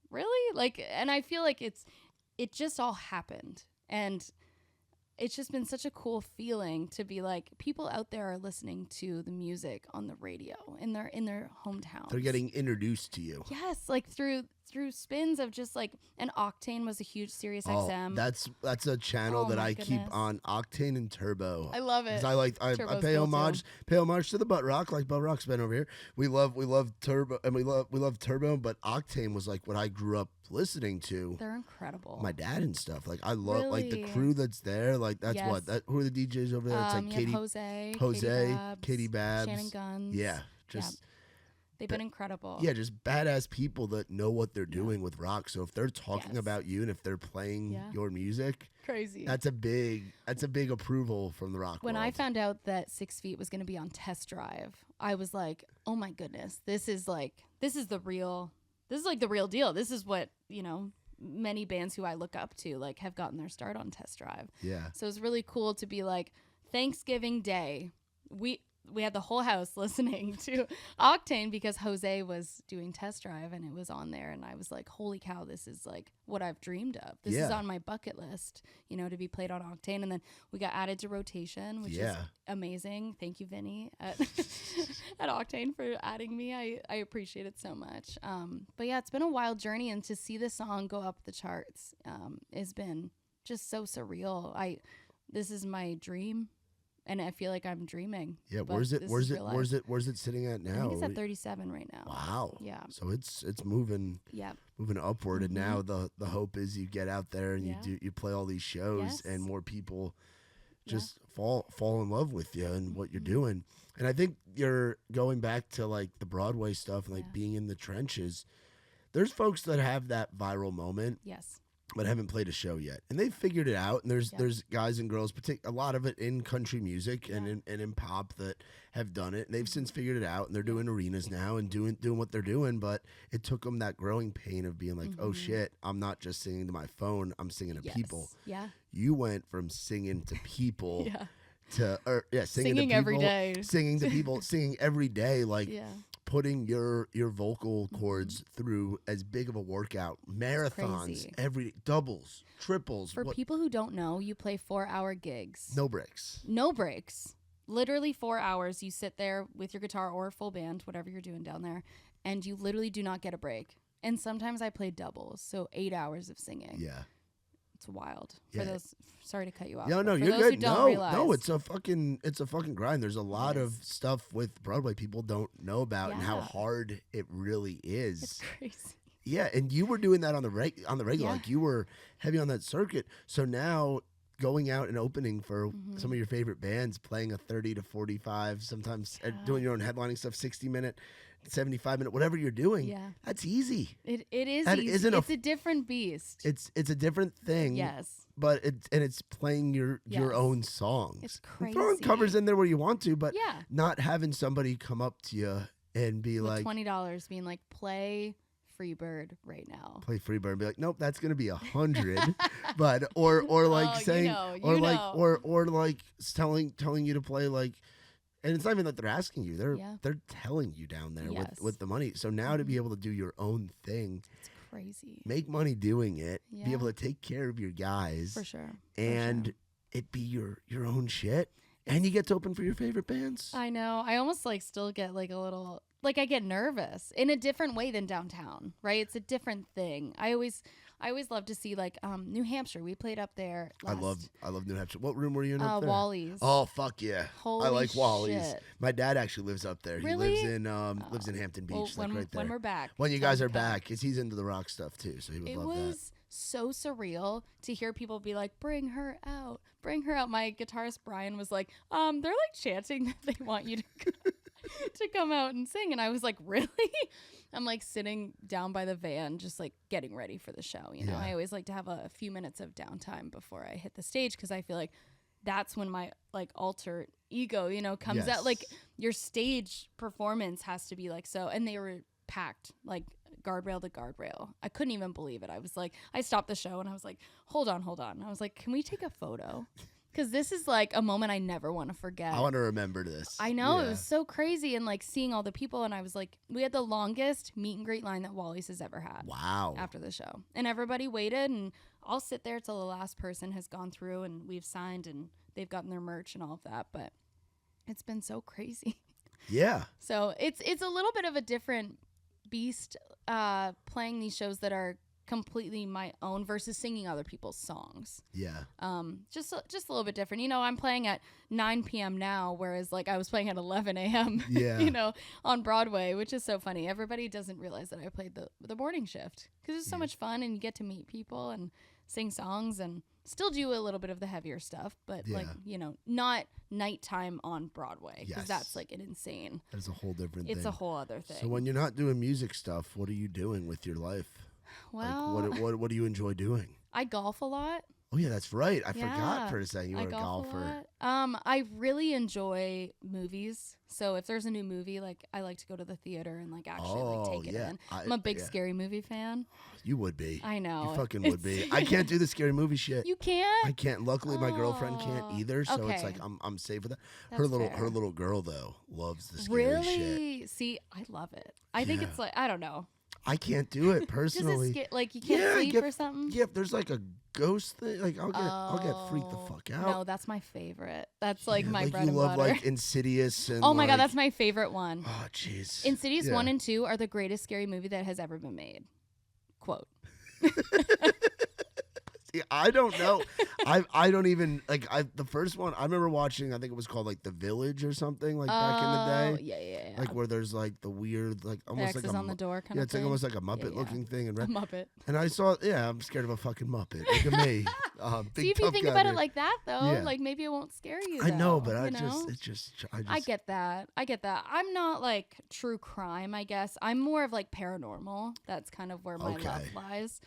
really like, and I feel like it just all happened. And it's just been such a cool feeling to be like, people out there are listening to the music on the radio in their hometowns. They're getting introduced to you. Yes, like through spins of just like, and Octane was a huge Sirius XM. That's a channel that I keep on, Octane and Turbo. I love it. I pay homage to the Butt Rock, like Butt Rock's been over here. We love Turbo, and we love Turbo, but Octane was like what I grew up listening to. They're incredible. My dad and stuff. Like I love like the crew that's there. Like that's who are the DJs over there? It's like Katie Babs, Shannon Guns. Yeah, just. Yeah. They've been incredible. Yeah, just badass people that know what they're doing with rock. So if they're talking about you and if they're playing your music, crazy. That's a big approval from the rock When world. I found out that 6 Feet was going to be on Test Drive, I was like, oh my goodness, this is like the real deal. This is what, many bands who I look up to like have gotten their start on Test Drive. Yeah. So it's really cool to be like, Thanksgiving Day, we had the whole house listening to Octane because Jose was doing Test Drive and it was on there. And I was like, holy cow, this is like what I've dreamed of. This is on my bucket list, you know, to be played on Octane. And then we got added to rotation, which is amazing. Thank you, Vinny, at, at Octane for adding me. I appreciate it so much. But yeah, it's been a wild journey. And to see this song go up the charts has been just so surreal. This is my dream. And I feel like I'm dreaming. Yeah, where's it sitting at now? I think it's at 37 right now. Wow. Yeah. So it's moving. Yeah. Moving upward, and now the hope is you get out there and you play all these shows, and more people just fall in love with you and what you're doing. And I think you're going back to like the Broadway stuff, like being in the trenches. There's folks that have that viral moment. Yes. But haven't played a show yet, and they've figured it out. And there's guys and girls, a lot of it in country music and in pop that have done it. And they've since figured it out, and they're doing arenas now and doing what they're doing. But it took them that growing pain of being like, oh shit, I'm not just singing to my phone, I'm singing to people. Yeah. You went from singing to people to singing to people, every day, singing to people, singing every day, like. Putting your vocal cords through as big of a workout, marathons, every doubles, triples. For people who don't know, you play 4-hour gigs. No breaks. No breaks. Literally 4 hours. You sit there with your guitar or full band, whatever you're doing down there, and you literally do not get a break. And sometimes I play doubles, so 8 hours of singing. Yeah. It's wild. For those, sorry to cut you off. No, you're good. No, it's a fucking grind. There's a lot of stuff with Broadway people don't know about and how hard it really is. It's crazy. Yeah, and you were doing that on the regular, like you were heavy on that circuit. So now going out and opening for some of your favorite bands, playing a 30 to 45, sometimes doing your own headlining stuff, 60-minute. 75-minute, whatever you're doing, that's easy. It is that easy. It's a different beast. It's a different thing. Yes. But it's playing your own songs. It's crazy. Throwing covers in there where you want to, but not having somebody come up to you and be with like $20 being like, play Freebird right now. Play Freebird and be like, nope, that's gonna be 100. But or like saying or like telling you to play like. And it's not even that they're asking you; they're telling you down there with the money. So now to be able to do your own thing, it's crazy. Make money doing it. Be able to take care of your guys for sure, and it be your own shit. And you get to open for your favorite bands. I know. I almost like still get like a little like I get nervous in a different way than downtown, right? It's a different thing. I always love to see like New Hampshire. We played up there last. I love New Hampshire. What room were you in up there? Wally's. Oh fuck yeah. Holy I like Wally's. Shit. My dad actually lives up there. Really? He lives in Hampton Beach, well, right there. When we're back. When you guys are back, because he's into the rock stuff too, so he would love that. It was so surreal to hear people be like, bring her out. My guitarist Brian was like, they're like chanting that they want you to come out and sing. And I was like, really? I'm like sitting down by the van, just like getting ready for the show. You know, I always like to have a few minutes of downtime before I hit the stage, because I feel like that's when my like alter ego, you know, comes out. Like your stage performance has to be like so. And they were packed, like guardrail to guardrail. I couldn't even believe it. I was like, I stopped the show and I was like, hold on. I was like, can we take a photo? Because this is like a moment I never want to forget. I want to remember this. I know. It was so crazy. And like seeing all the people. And I was like, we had the longest meet and greet line that Wally's has ever had. Wow. After the show. And everybody waited. And I'll sit there till the last person has gone through and we've signed and they've gotten their merch and all of that. But it's been so crazy. Yeah. So it's a little bit of a different beast playing these shows that are completely my own versus singing other people's songs. Yeah. Just a little bit different. You know, I'm playing at 9 p.m. now, whereas like I was playing at 11 a.m. Yeah. You know, on Broadway, which is so funny. Everybody doesn't realize that I played the morning shift because it's so much fun and you get to meet people and sing songs and still do a little bit of the heavier stuff, but like, you know, not nighttime on Broadway, because that's like an insane. That's a whole different thing. It's a whole other thing. So when you're not doing music stuff, what are you doing with your life? Well, like, what do you enjoy doing? I golf a lot. Oh yeah, that's right. I Yeah, forgot for a second you were a golf golfer. lot. I really enjoy movies. So if there's a new movie, like I like to go to the theater and like actually like take it in. I'm a big scary movie fan. You would be. I know. You fucking would be. I can't do the scary movie shit. You can't? I can't. Luckily, my girlfriend can't either, so it's like I'm safe with that. Her little girl though loves the scary shit. Really? See, I love it. I think it's like I don't know. I can't do it personally. Like you can't sleep or something? Yeah, if there's like a ghost thing, like I'll get freaked the fuck out. No, that's my favorite. That's like my bread you and love butter. like Insidious and oh my god, that's my favorite one. Oh jeez. Insidious 1 and 2 are the greatest scary movie that has ever been made. Quote. See, I don't know. I don't even like the first one I remember watching, I think it was called like The Village or something like back in the day. Yeah. Like where there's like the weird like almost like on the door kind yeah, of it's like almost like a Muppet looking thing and a Muppet. And I saw I'm scared of a fucking Muppet. Look at me. See if you think about it like that though, like maybe it won't scare you. I know, though, but I get that. I'm not like true crime, I guess. I'm more of like paranormal. That's kind of where my love lies.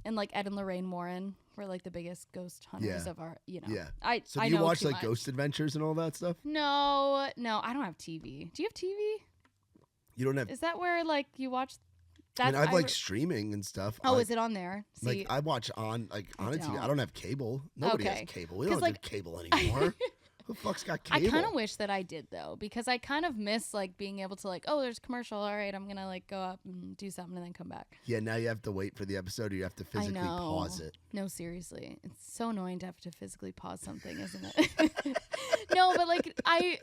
And like Ed and Lorraine Warren were like the biggest ghost hunters of our, Yeah. So do you watch like Ghost Adventures and all that stuff? No, I don't have TV. Do you have TV? You don't have. Is that where like you watch? I mean, I've like streaming and stuff. Oh, is it on there? See, like I watch on a TV. I don't have cable. Nobody has cable. We don't have cable anymore. Who the fuck's got cable? I kind of wish that I did though, because I kind of miss like being able to like, oh, there's a commercial. All right, I'm gonna like go up and do something and then come back. Yeah, now you have to wait for the episode, or you have to physically pause it. No, seriously, it's so annoying to have to physically pause something, isn't it? No, but like I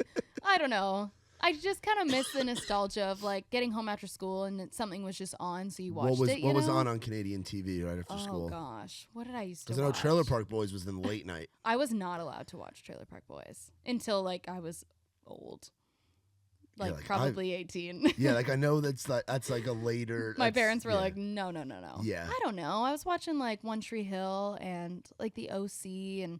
don't know. I just kind of miss the nostalgia of like getting home after school and something was just on, so you watched it. What was on Canadian TV right after school? Oh gosh, what did I used to watch? Because I know Trailer Park Boys was in the late night. I was not allowed to watch Trailer Park Boys until like I was old, like probably 18. Yeah, like I know that's like a later. My parents were like, no. Yeah, I don't know. I was watching like One Tree Hill and like the OC and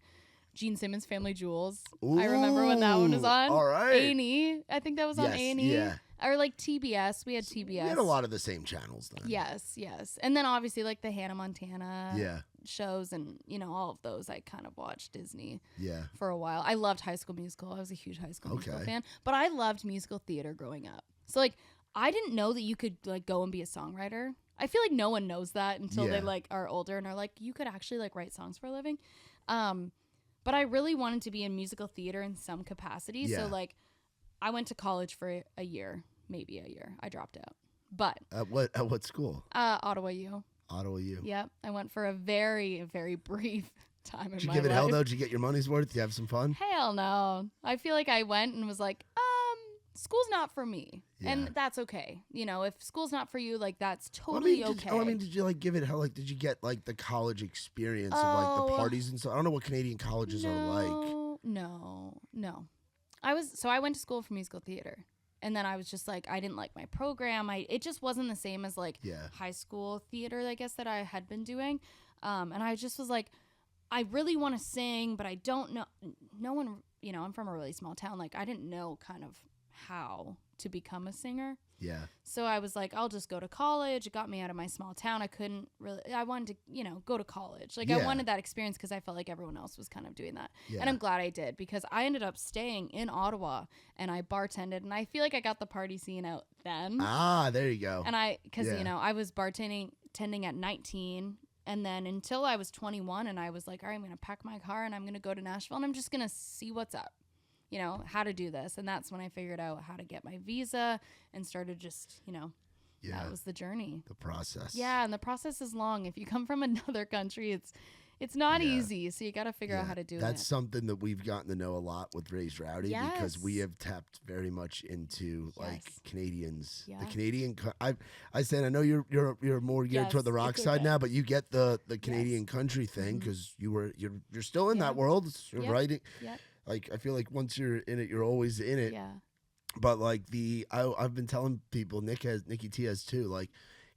Gene Simmons' Family Jewels. Ooh, I remember when that one was on. All right. A&E. I think that was on A&E. Yeah. Or like TBS. We had TBS. We had a lot of the same channels then. Yes. And then obviously like the Hannah Montana shows and, all of those I kind of watched Disney for a while. I loved High School Musical. I was a huge High School Musical fan. But I loved musical theater growing up. So like I didn't know that you could like go and be a songwriter. I feel like no one knows that until they like are older and are like, you could actually like write songs for a living. But I really wanted to be in musical theater in some capacity. Yeah. So, like, I went to college for a year, maybe a year. I dropped out. But at what school? Ottawa U. Ottawa U. Yep. I went for a very, very brief time in my life. Did you give it hell, though? Did you get your money's worth? Did you have some fun? Hell no. I feel like I went and was like, school's not for me. Yeah. And that's okay. If school's not for you, like, that's totally okay. Did you, like, give it hell? Like, did you get, like, the college experience of, like, the parties and stuff? I don't know what Canadian colleges are like. No. I went to school for musical theater. And then I was just, like, I didn't like my program. It just wasn't the same as, like, high school theater, I guess, that I had been doing. And I just was like, I really want to sing, but I don't know. No one, I'm from a really small town. Like, I didn't know kind of how to become a singer. Yeah. So I was like, I'll just go to college. It got me out of my small town. I wanted to, go to college. Like I wanted that experience because I felt like everyone else was kind of doing that. Yeah. And I'm glad I did because I ended up staying in Ottawa and I bartended and I feel like I got the party scene out then. Ah, there you go. And I was bartending at 19 and then until I was 21 and I was like, all right, I'm going to pack my car and I'm going to go to Nashville and I'm just going to see what's up. How to do this. And that's when I figured out how to get my visa and started just, that was the journey. The process. Yeah. And the process is long. If you come from another country, it's not easy. So you got to figure out how to do it. That's something that we've gotten to know a lot with Raised Rowdy because we have tapped very much into like Canadians. Yeah. The Canadian, I said, I know you're more geared toward the rock side now, but you get the Canadian country thing because you're still in that world. You're writing. Yeah. Like, I feel like once you're in it, you're always in it. Yeah. But, like, I've been telling people, Nikki T has too, like,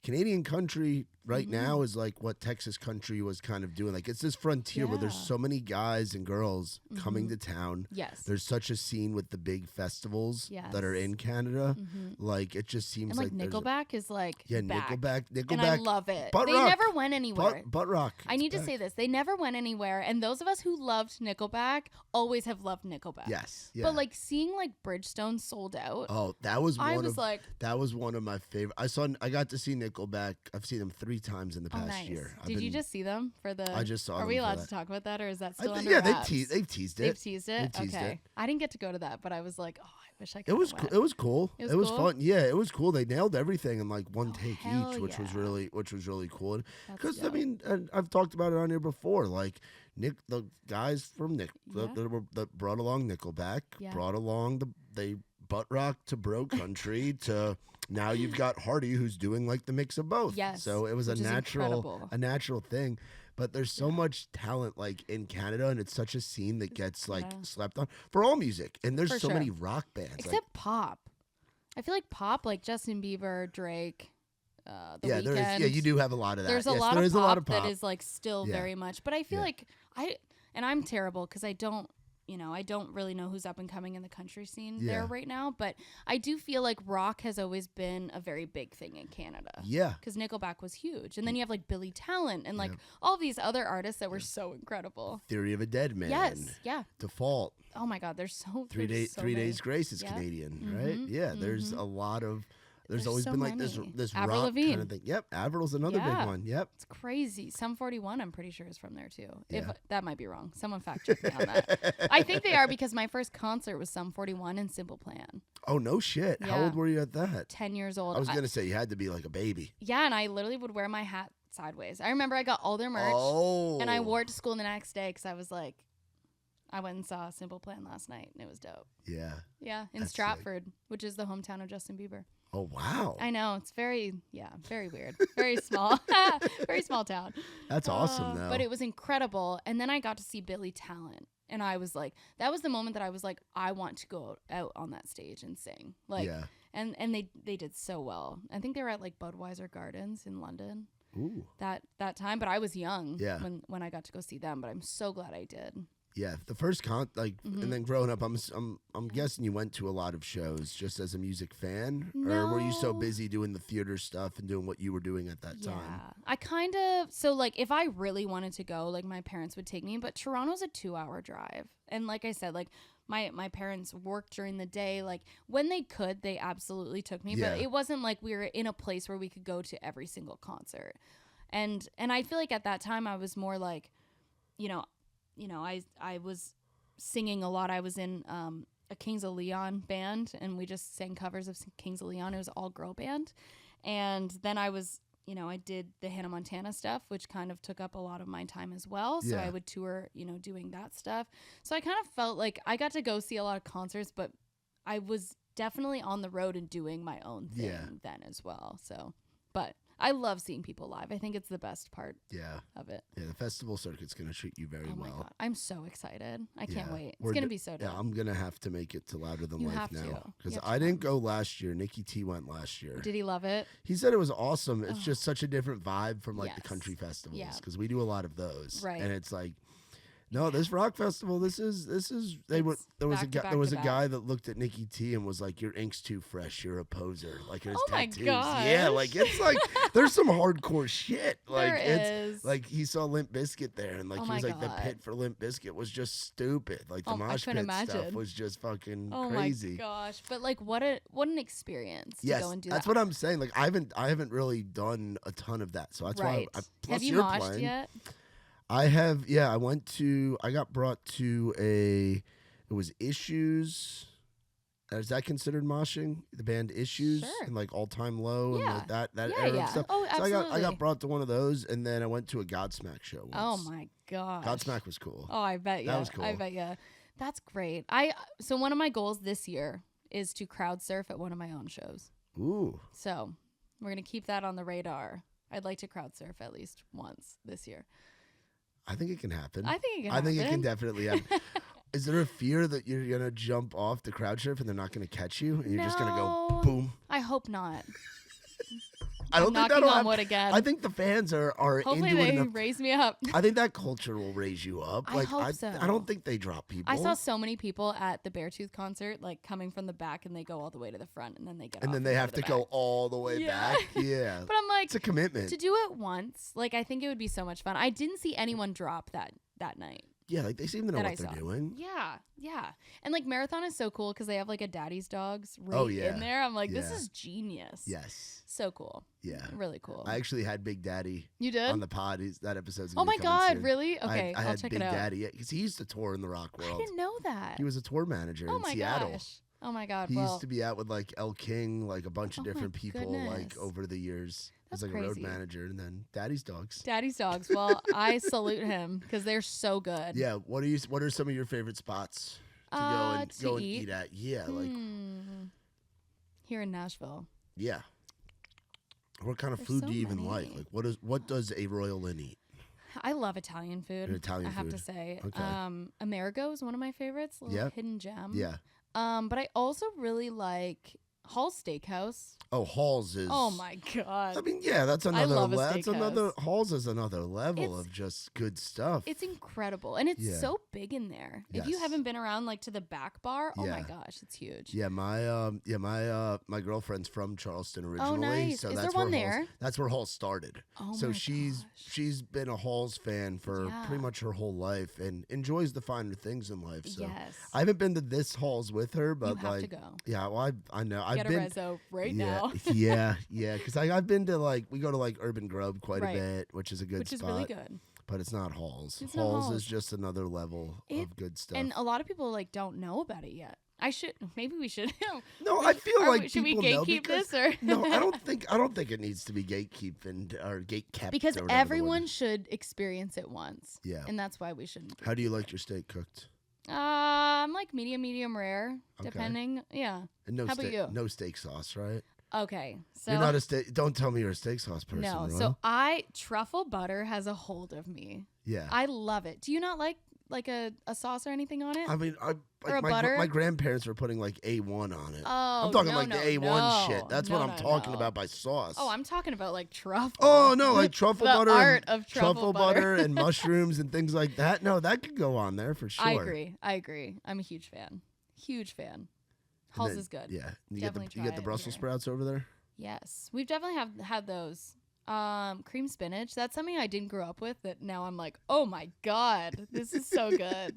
Canadian country right now is like what Texas country was kind of doing. Like it's this frontier where there's so many guys and girls coming to town. Yes. There's such a scene with the big festivals that are in Canada. Like it just seems and like Nickelback is like back. Nickelback, and I love it. Butt they rock. never went anywhere. Butt rock. I need to say this: they never went anywhere, and those of us who loved Nickelback always have loved Nickelback. Yes, but like seeing like Bridgestone sold out. Oh, that was that was one of my favorite. I got to see Nickelback. I've seen them 3 times in the past year. Did you just see them for the? I just saw. Are them we for allowed that. to talk about that, or is that still under yeah, wraps? they've teased it. They've teased it. They've teased okay, it. I didn't get to go to that, but I was like, oh, I wish I could. It was cool. It was cool. It was fun. Yeah, it was cool. They nailed everything in like one take hell each, which was really cool. Because dope. I mean, and I've talked about it on here before. Like the guys from that brought along Nickelback, brought along they butt rock to Bro Country to now you've got Hardy who's doing like the mix of both. Yes. So it was a incredible. natural thing. But there's so much talent like in Canada, and it's such a scene that gets like slept on for all music. And there's so many rock bands. Except pop. I feel like pop, like Justin Bieber, Drake, The Weeknd. You do have a lot of that. There's a lot of pop that is like still very much. But I feel like I'm terrible because I don't really know who's up and coming in the country scene there right now. But I do feel like rock has always been a very big thing in Canada. Yeah. Because Nickelback was huge. And then you have like Billy Talent and like all these other artists that were so incredible. Theory of a Dead Man. Yes. Yeah. Default. Oh my God. There's so 3 Days Grace is Canadian, right? Yeah. There's a lot of. There's always been like this Avril rock Lavigne. kind of thing. Yep, Avril's another big one. Yep, it's crazy. Sum 41, I'm pretty sure is from there too. If that might be wrong, someone fact check me on that. I think they are because my first concert was Sum 41 and Simple Plan. Oh no shit! How old were you at that? 10 years old. I was gonna say you had to be like a baby. Yeah, and I literally would wear my hat sideways. I remember I got all their merch, and I wore it to school the next day because I was like, I went and saw Simple Plan last night, and it was dope. Yeah. Yeah, in Stratford, which is the hometown of Justin Bieber. Oh, wow. I know. It's very weird. Very small. Very small town. That's awesome, though. But it was incredible. And then I got to see Billy Talent. And I was like, that was the moment that I was like, I want to go out on that stage and sing. Like, and they did so well. I think they were at like Budweiser Gardens in London. Ooh. That time. But I was young when I got to go see them. But I'm so glad I did. Yeah, the first and then growing up, I'm guessing you went to a lot of shows just as a music fan, or were you so busy doing the theater stuff and doing what you were doing at that time? Yeah, I kind of like if I really wanted to go, like my parents would take me, but Toronto's a 2-hour drive, and like I said, like my parents worked during the day, like when they could, they absolutely took me, but it wasn't like we were in a place where we could go to every single concert, and I feel like at that time I was more like, I was singing a lot. I was in a Kings of Leon band, and we just sang covers of Kings of Leon. It was an all-girl band. And then I was, I did the Hannah Montana stuff, which kind of took up a lot of my time as well. So I would tour, doing that stuff. So I kind of felt like I got to go see a lot of concerts, but I was definitely on the road and doing my own thing then as well. So, but I love seeing people live. I think it's the best part of it. Yeah, the festival circuit's going to treat you very well. Oh my God. I'm so excited. I can't wait. It's going to be so dope. Yeah, I'm going to have to make it to Louder Than Life now. Because I didn't go last year. Nicky T went last year. Did he love it? He said it was awesome. It's just such a different vibe from like the country festivals. Because we do a lot of those. Right. And it's like, no, this rock festival. There was a guy that looked at Nicky T and was like, "Your ink's too fresh. You're a poser." Like his tattoos. My gosh. Yeah, like it's like there's some hardcore shit. Like there it's like he saw Limp Bizkit there, and like he was like the pit for Limp Bizkit was just stupid. Like the mosh pit stuff was just fucking crazy. Oh my gosh! But like, what an experience to go and do that. That's what I'm saying. Like I haven't really done a ton of that, so that's why. Have you moshed yet? I have, I got brought to it was Issues. Is that considered moshing? The band Issues and like All Time Low and like that era and stuff. Oh, absolutely. So I got brought to one of those, and then I went to a Godsmack show once. Oh my gosh. Godsmack was cool. Oh, I bet you. That was cool. I bet you. That's great. So one of my goals this year is to crowd surf at one of my own shows. Ooh. So we're gonna keep that on the radar. I'd like to crowd surf at least once this year. I think it can happen. I think it can definitely happen. Is there a fear that you're going to jump off the crowd surf and they're not going to catch you? And you're just going to go boom? I hope not. I don't I'm think knocking that'll on happen. wood again. I think the fans are Hopefully into it they enough. raise me up. I think that culture will raise you up. I hope so. I don't think they drop people. I saw so many people at the Beartooth concert, like coming from the back, and they go all the way to the front, and then they get and off then they have to to go all the way Yeah. back. Yeah. But I'm like, It's a commitment. to do it once, like I think it would be so much fun. I didn't see anyone drop that night. Yeah, like they seem to know that what I they're saw. doing. Yeah. And like Marathon is so cool because they have like a Daddy's Dogs right in there. I'm like, this Yeah. is genius. Yes. So cool. Yeah. Really cool. I actually had Big Daddy You did? on the pod. That episode's Oh gonna my be coming God, soon. really? Okay, I I'll had check Big it out. Daddy because he used to tour in the rock I world. didn't know that. He was a tour manager Oh in my Seattle. gosh. Oh my God. He well, used to be out with like El King, like a bunch of Oh my different people, like goodness. over the years. That's He was like a road crazy. manager, and then Daddy's Dogs. Daddy's Dogs. Well, I salute him because they're so good. Yeah. What are some of your favorite spots to go and eat at? Yeah. Like Here in Nashville. yeah. What kind of There's food so do you even like? many. Like what does a Royal Lynn eat? I love Italian food. Italian I have to food. say. Okay. Amerigo is one of my favorites. Little Yep. hidden gem. Yeah. But I also really like Hall's Steakhouse. Oh, Halls is. Oh my God. I mean, yeah, that's another. love a That's another. steakhouse. Halls is another level It's- of just good stuff. It's incredible. And it's Yeah. so big in there. If you Yes. haven't been around like to the back bar, oh my Yeah. gosh, it's huge. Yeah, my girlfriend's from Charleston originally. Oh, nice. So Is that's there one where Halls, there? that's where Halls started. Oh so my she's gosh. she's been a Halls fan for Yeah. pretty much her whole life and enjoys the finer things in life. So Yes. I haven't been to this Halls with her, but You have like to go. yeah, well I know I've Get been a rezo right yeah, now. yeah, because I've been to like we go to like Urban Grub quite Right. a bit, which is a good Which is spot. really good. But it's not Halls. It's not Halls Halls. is just another level of good stuff. And a lot of people like don't know about it yet. Maybe we should. no, I feel Or like should we people know gatekeep because this or no, I don't think it needs to be gatekeeping or gatekept because or whatever the word everyone is. should experience it once. Yeah. And that's why we shouldn't. How do you like your steak cooked? I'm like medium rare, Okay. depending. Yeah. And no How about steak, you? no steak sauce, right? Okay. So You're not a steak. Don't tell me you're a steak sauce person. no. Royal. So truffle butter has a hold of me. yeah. I love it. Do you not like a sauce or anything on it? I mean, Or a my butter? my grandparents were putting like A1 on it. Oh, I'm talking no, like no, the A1 no. shit. That's No, what I'm no, talking no. about by sauce. Oh, I'm talking about like truffle. Oh no, like truffle The butter, art and of truffle butter. and mushrooms and things like that. No, that could go on there for sure. I agree. I'm a huge fan. Huge fan. And Halls then- is good. Yeah, you Definitely get the try it Brussels here. sprouts over there. Yes, we've definitely had those. Cream spinach. That's something I didn't grow up with. That now I'm like, oh my God, this is so good.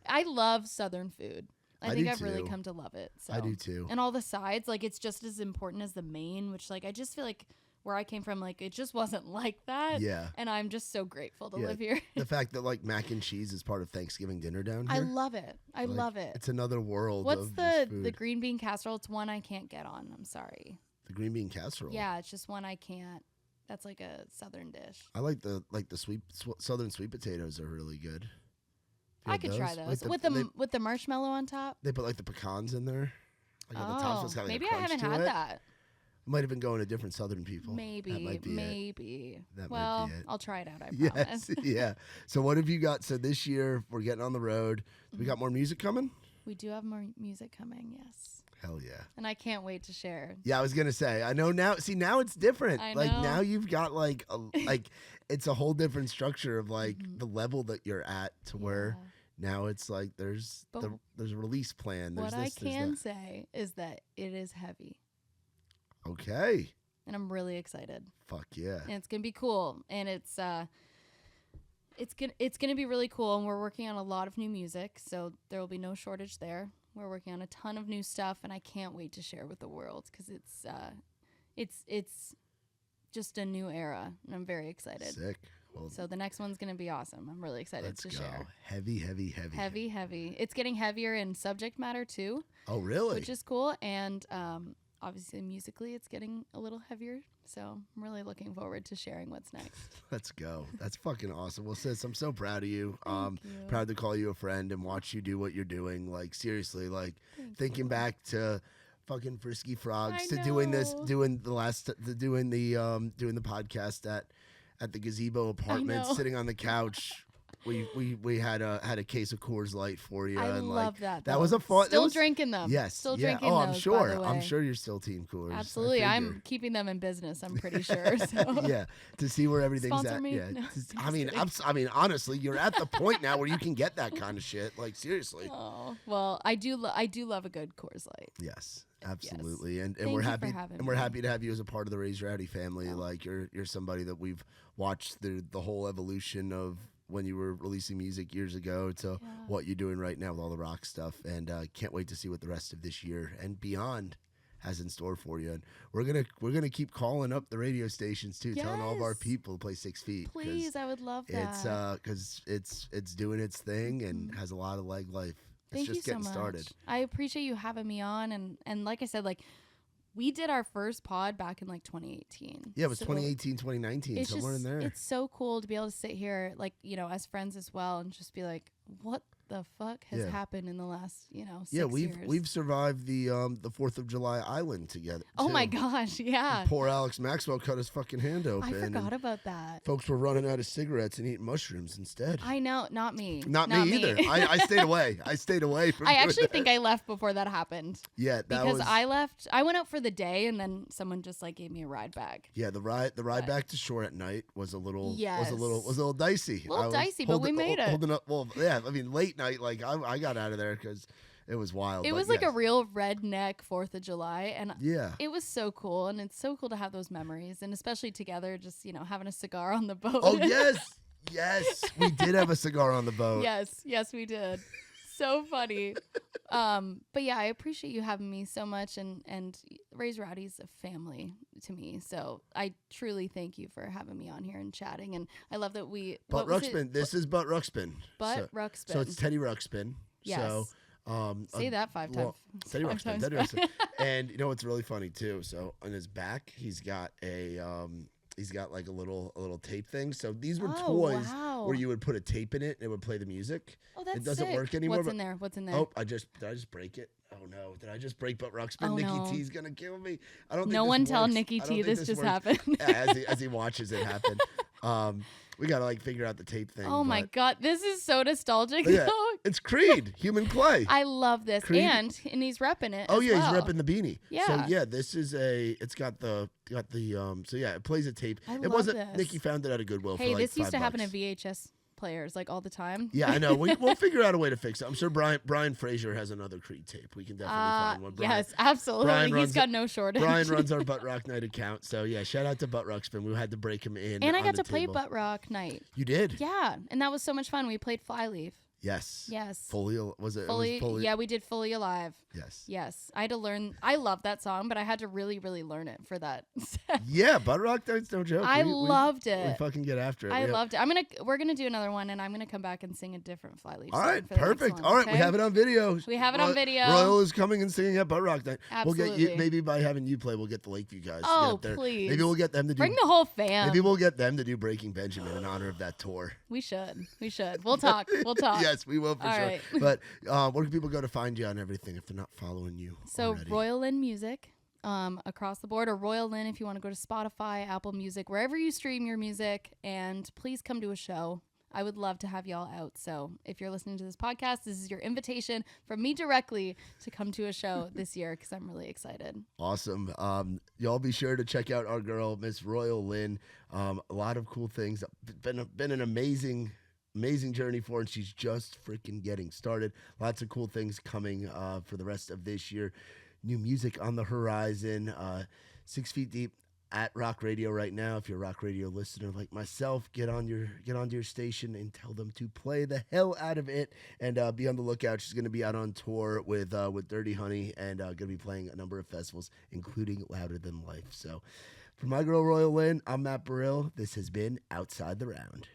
I love Southern food. I think do I've really too. come to love it. So. I do too. And all the sides, like it's just as important as the main. Which like I just feel like where I came from, like it just wasn't like that. Yeah. And I'm just so grateful to Yeah. live here. The fact that like mac and cheese is part of Thanksgiving dinner down I here. love it. I Like, love it. It's another world. What's of the just food. the green bean casserole? It's one I can't get on. I'm sorry. The green bean casserole? Yeah, it's just one I can't. That's like a southern dish. I like the southern sweet potatoes are really good. You I had could try Like those with the marshmallow on top. they put like the pecans in there. Like on the top, so it's got like maybe a I crunch haven't to had it. that. Might have been going to different southern people. Maybe, That might be it. maybe. That might well, be it. I'll try it out. I Yes, promise. yeah. So what have you got? So this year we're getting on the road. We got more music coming? We do have more music coming. Yes, Hell yeah. and I can't wait to share. Yeah, I was gonna say. I know now. See, now it's different. I Like know. now you've got like it's a whole different structure of like the level that you're at to where now it's like there's But there's a release plan. There's What I this, there's can that. say is that it is heavy, Okay. and I'm really excited. Fuck yeah. And it's gonna be cool, and it's gonna be really cool. And we're working on a lot of new music, so there will be no shortage there. We're working on a ton of new stuff, and I can't wait to share with the world because it's just a new era, and I'm very excited. Sick. Well, So the next one's gonna be awesome. I'm really excited let's to go. share. Heavy. Heavy. It's getting heavier in subject matter too, Oh really? which is cool, and obviously musically it's getting a little heavier. So I'm really looking forward to sharing what's next. Let's go. That's fucking awesome. Well, sis, I'm so proud of you. Thank you. Proud to call you a friend and watch you do what you're doing. Like seriously, like Thank thinking you. back to fucking Frisky Frogs I to doing this, know. doing the podcast at the gazebo apartment, know. sitting on the couch, we had a case of Coors Light for you. I and love that. That was a fun. Still drinking them. Yes. Still yeah. drinking Oh, those, I'm sure. by the way. I'm sure you're still Team Coors. Absolutely. I'm keeping them in business. I'm pretty sure. So. Yeah. To see where everything's Sponsor at. me? Yeah. No, I mean, honestly, you're at the point now where you can get that kind of shit. Like seriously. Oh well, I do love a good Coors Light. Yes. Absolutely, Yes. and Thank we're you happy, for having and we're me. happy to have you as a part of the Raise Rowdy family. Oh. Like you're somebody that we've watched the whole evolution of when you were releasing music years ago to what you're doing right now with all the rock stuff, and can't wait to see what the rest of this year and beyond has in store for you. And we're gonna keep calling up the radio stations too, telling all of our Yes. people to play 6 feet. 'cause Please, I would love that. It's because it's doing its thing and has a lot of leg life. It's Thank you just so getting much. started. I appreciate you having me on, and like I said, like we did our first pod back in like 2018. Yeah, it was So 2018, 2019, It's somewhere just, in there. it's so cool to be able to sit here, like, you know, as friends as well, and just be like, what the fuck has Yeah. happened in the last, 6 Yeah, years? we've survived the 4th of July island together. Oh my too. gosh, yeah. And poor Alex Maxwell cut his fucking hand open. I forgot and about that. folks were running out of cigarettes and eating mushrooms instead. I know, not me. Not me either. I stayed away. I stayed away from. I doing actually that. think I left before that happened. Yeah, that Because was. I left, I went out for the day, and then someone just like gave me a ride back. Yeah, the ride But- back to shore at night was a little Yes. was a little dicey. Little I was dicey, but we made it. Holding up, well, yeah. I mean, late night, like I got out of there because it was wild. It but was like yes. a real redneck 4th of July, and Yeah. it was so cool, and it's so cool to have those memories, and especially together, just, having a cigar on the boat. Oh yes, we did have a cigar on the boat. Yes, we did. So funny. But yeah, I appreciate you having me so much, and Raise Rowdy's a family to me. So I truly thank you for having me on here and chatting. And I love that we Butt what was it? Ruxpin. This is Butt Ruxpin. Butt Ruxpin. So it's Teddy Ruxpin. Yes. So Say that 5 times. Teddy 5 Ruxpin. times Teddy fast. Ruxpin. And you know what's really funny too? So on his back, he's got like a little tape thing. So these were toys wow. where you would put a tape in it and it would play the music. Oh, that's It doesn't sick. work anymore. What's but- in there? What's in there? Oh, did I just break it? Oh no, did I just break Butt Ruxpin? Oh, Nikki no. T's gonna kill me. I don't think No this one tell works. Nikki I don't T think this just works. happened. Yeah, as he watches it happen. We gotta like figure out the tape thing. Oh my but- God, this is so nostalgic. Yeah, though. it's Creed, Human Clay. I love this, Creed. and he's repping it. Oh as yeah, well. he's repping the beanie. So Yeah. yeah, this is it's got the so yeah, it plays a tape. I It love wasn't this. Nikki found it at a Goodwill Hey, for like this used to $5. happen in VHS players like all the time. Yeah, I know. We'll figure out a way to fix it. I'm sure Brian Fraser has another Creed tape. We can definitely find one. Yes, absolutely. Brian He's runs got no shortage. Brian runs our Butt Rock Night account. So yeah, shout out to Butt Ruxpin. We had to break him in. and I on got the to play table. Butt Rock Night. You did? Yeah, and that was so much fun. We played Flyleaf. Yes. Yes. Was it? It was fully. Yeah, we did Fully Alive. Yes. Yes, I had to learn. I love that song, but I had to really, really learn it for that. Yeah, Butt Rock Night's no joke. I We loved We it. fucking get after it. I Yeah. loved it. We're gonna do another one, and I'm gonna come back and sing a different Flyleaf. All song right, for the next perfect. one, All right, we okay? have it on video. We have it on video. Royal is coming and singing at Butt Rock Night. We'll get you. Absolutely. Maybe by having you play, we'll get the Lakeview guys. to get Oh, up there. please. Maybe we'll get them to do. Bring the whole fam. Maybe we'll get them to do Breaking Benjamin in honor of that tour. We should. We'll talk. We'll talk. Yes, we will for All sure. right. But where can people go to find you on everything if they're not following you? So already? Royale Lynn Music, across the board, or Royale Lynn if you want to go to Spotify, Apple Music, wherever you stream your music, and please come to a show. I would love to have y'all out. So if you're listening to this podcast, this is your invitation from me directly to come to a show this year because I'm really excited. Awesome. Y'all be sure to check out our girl, Miss Royale Lynn. A lot of cool things. Been an amazing journey for her, and she's just freaking getting started. Lots of cool things coming for the rest of this year. New music on the horizon. 6 Feet Deep at Rock Radio right now. If you're a Rock Radio listener like myself, get on your station and tell them to play the hell out of it, and be on the lookout. She's going to be out on tour with Dirty Honey, and going to be playing a number of festivals, including Louder Than Life. So for my girl Royale Lynn, I'm Matt Burrill. This has been Outside the Round.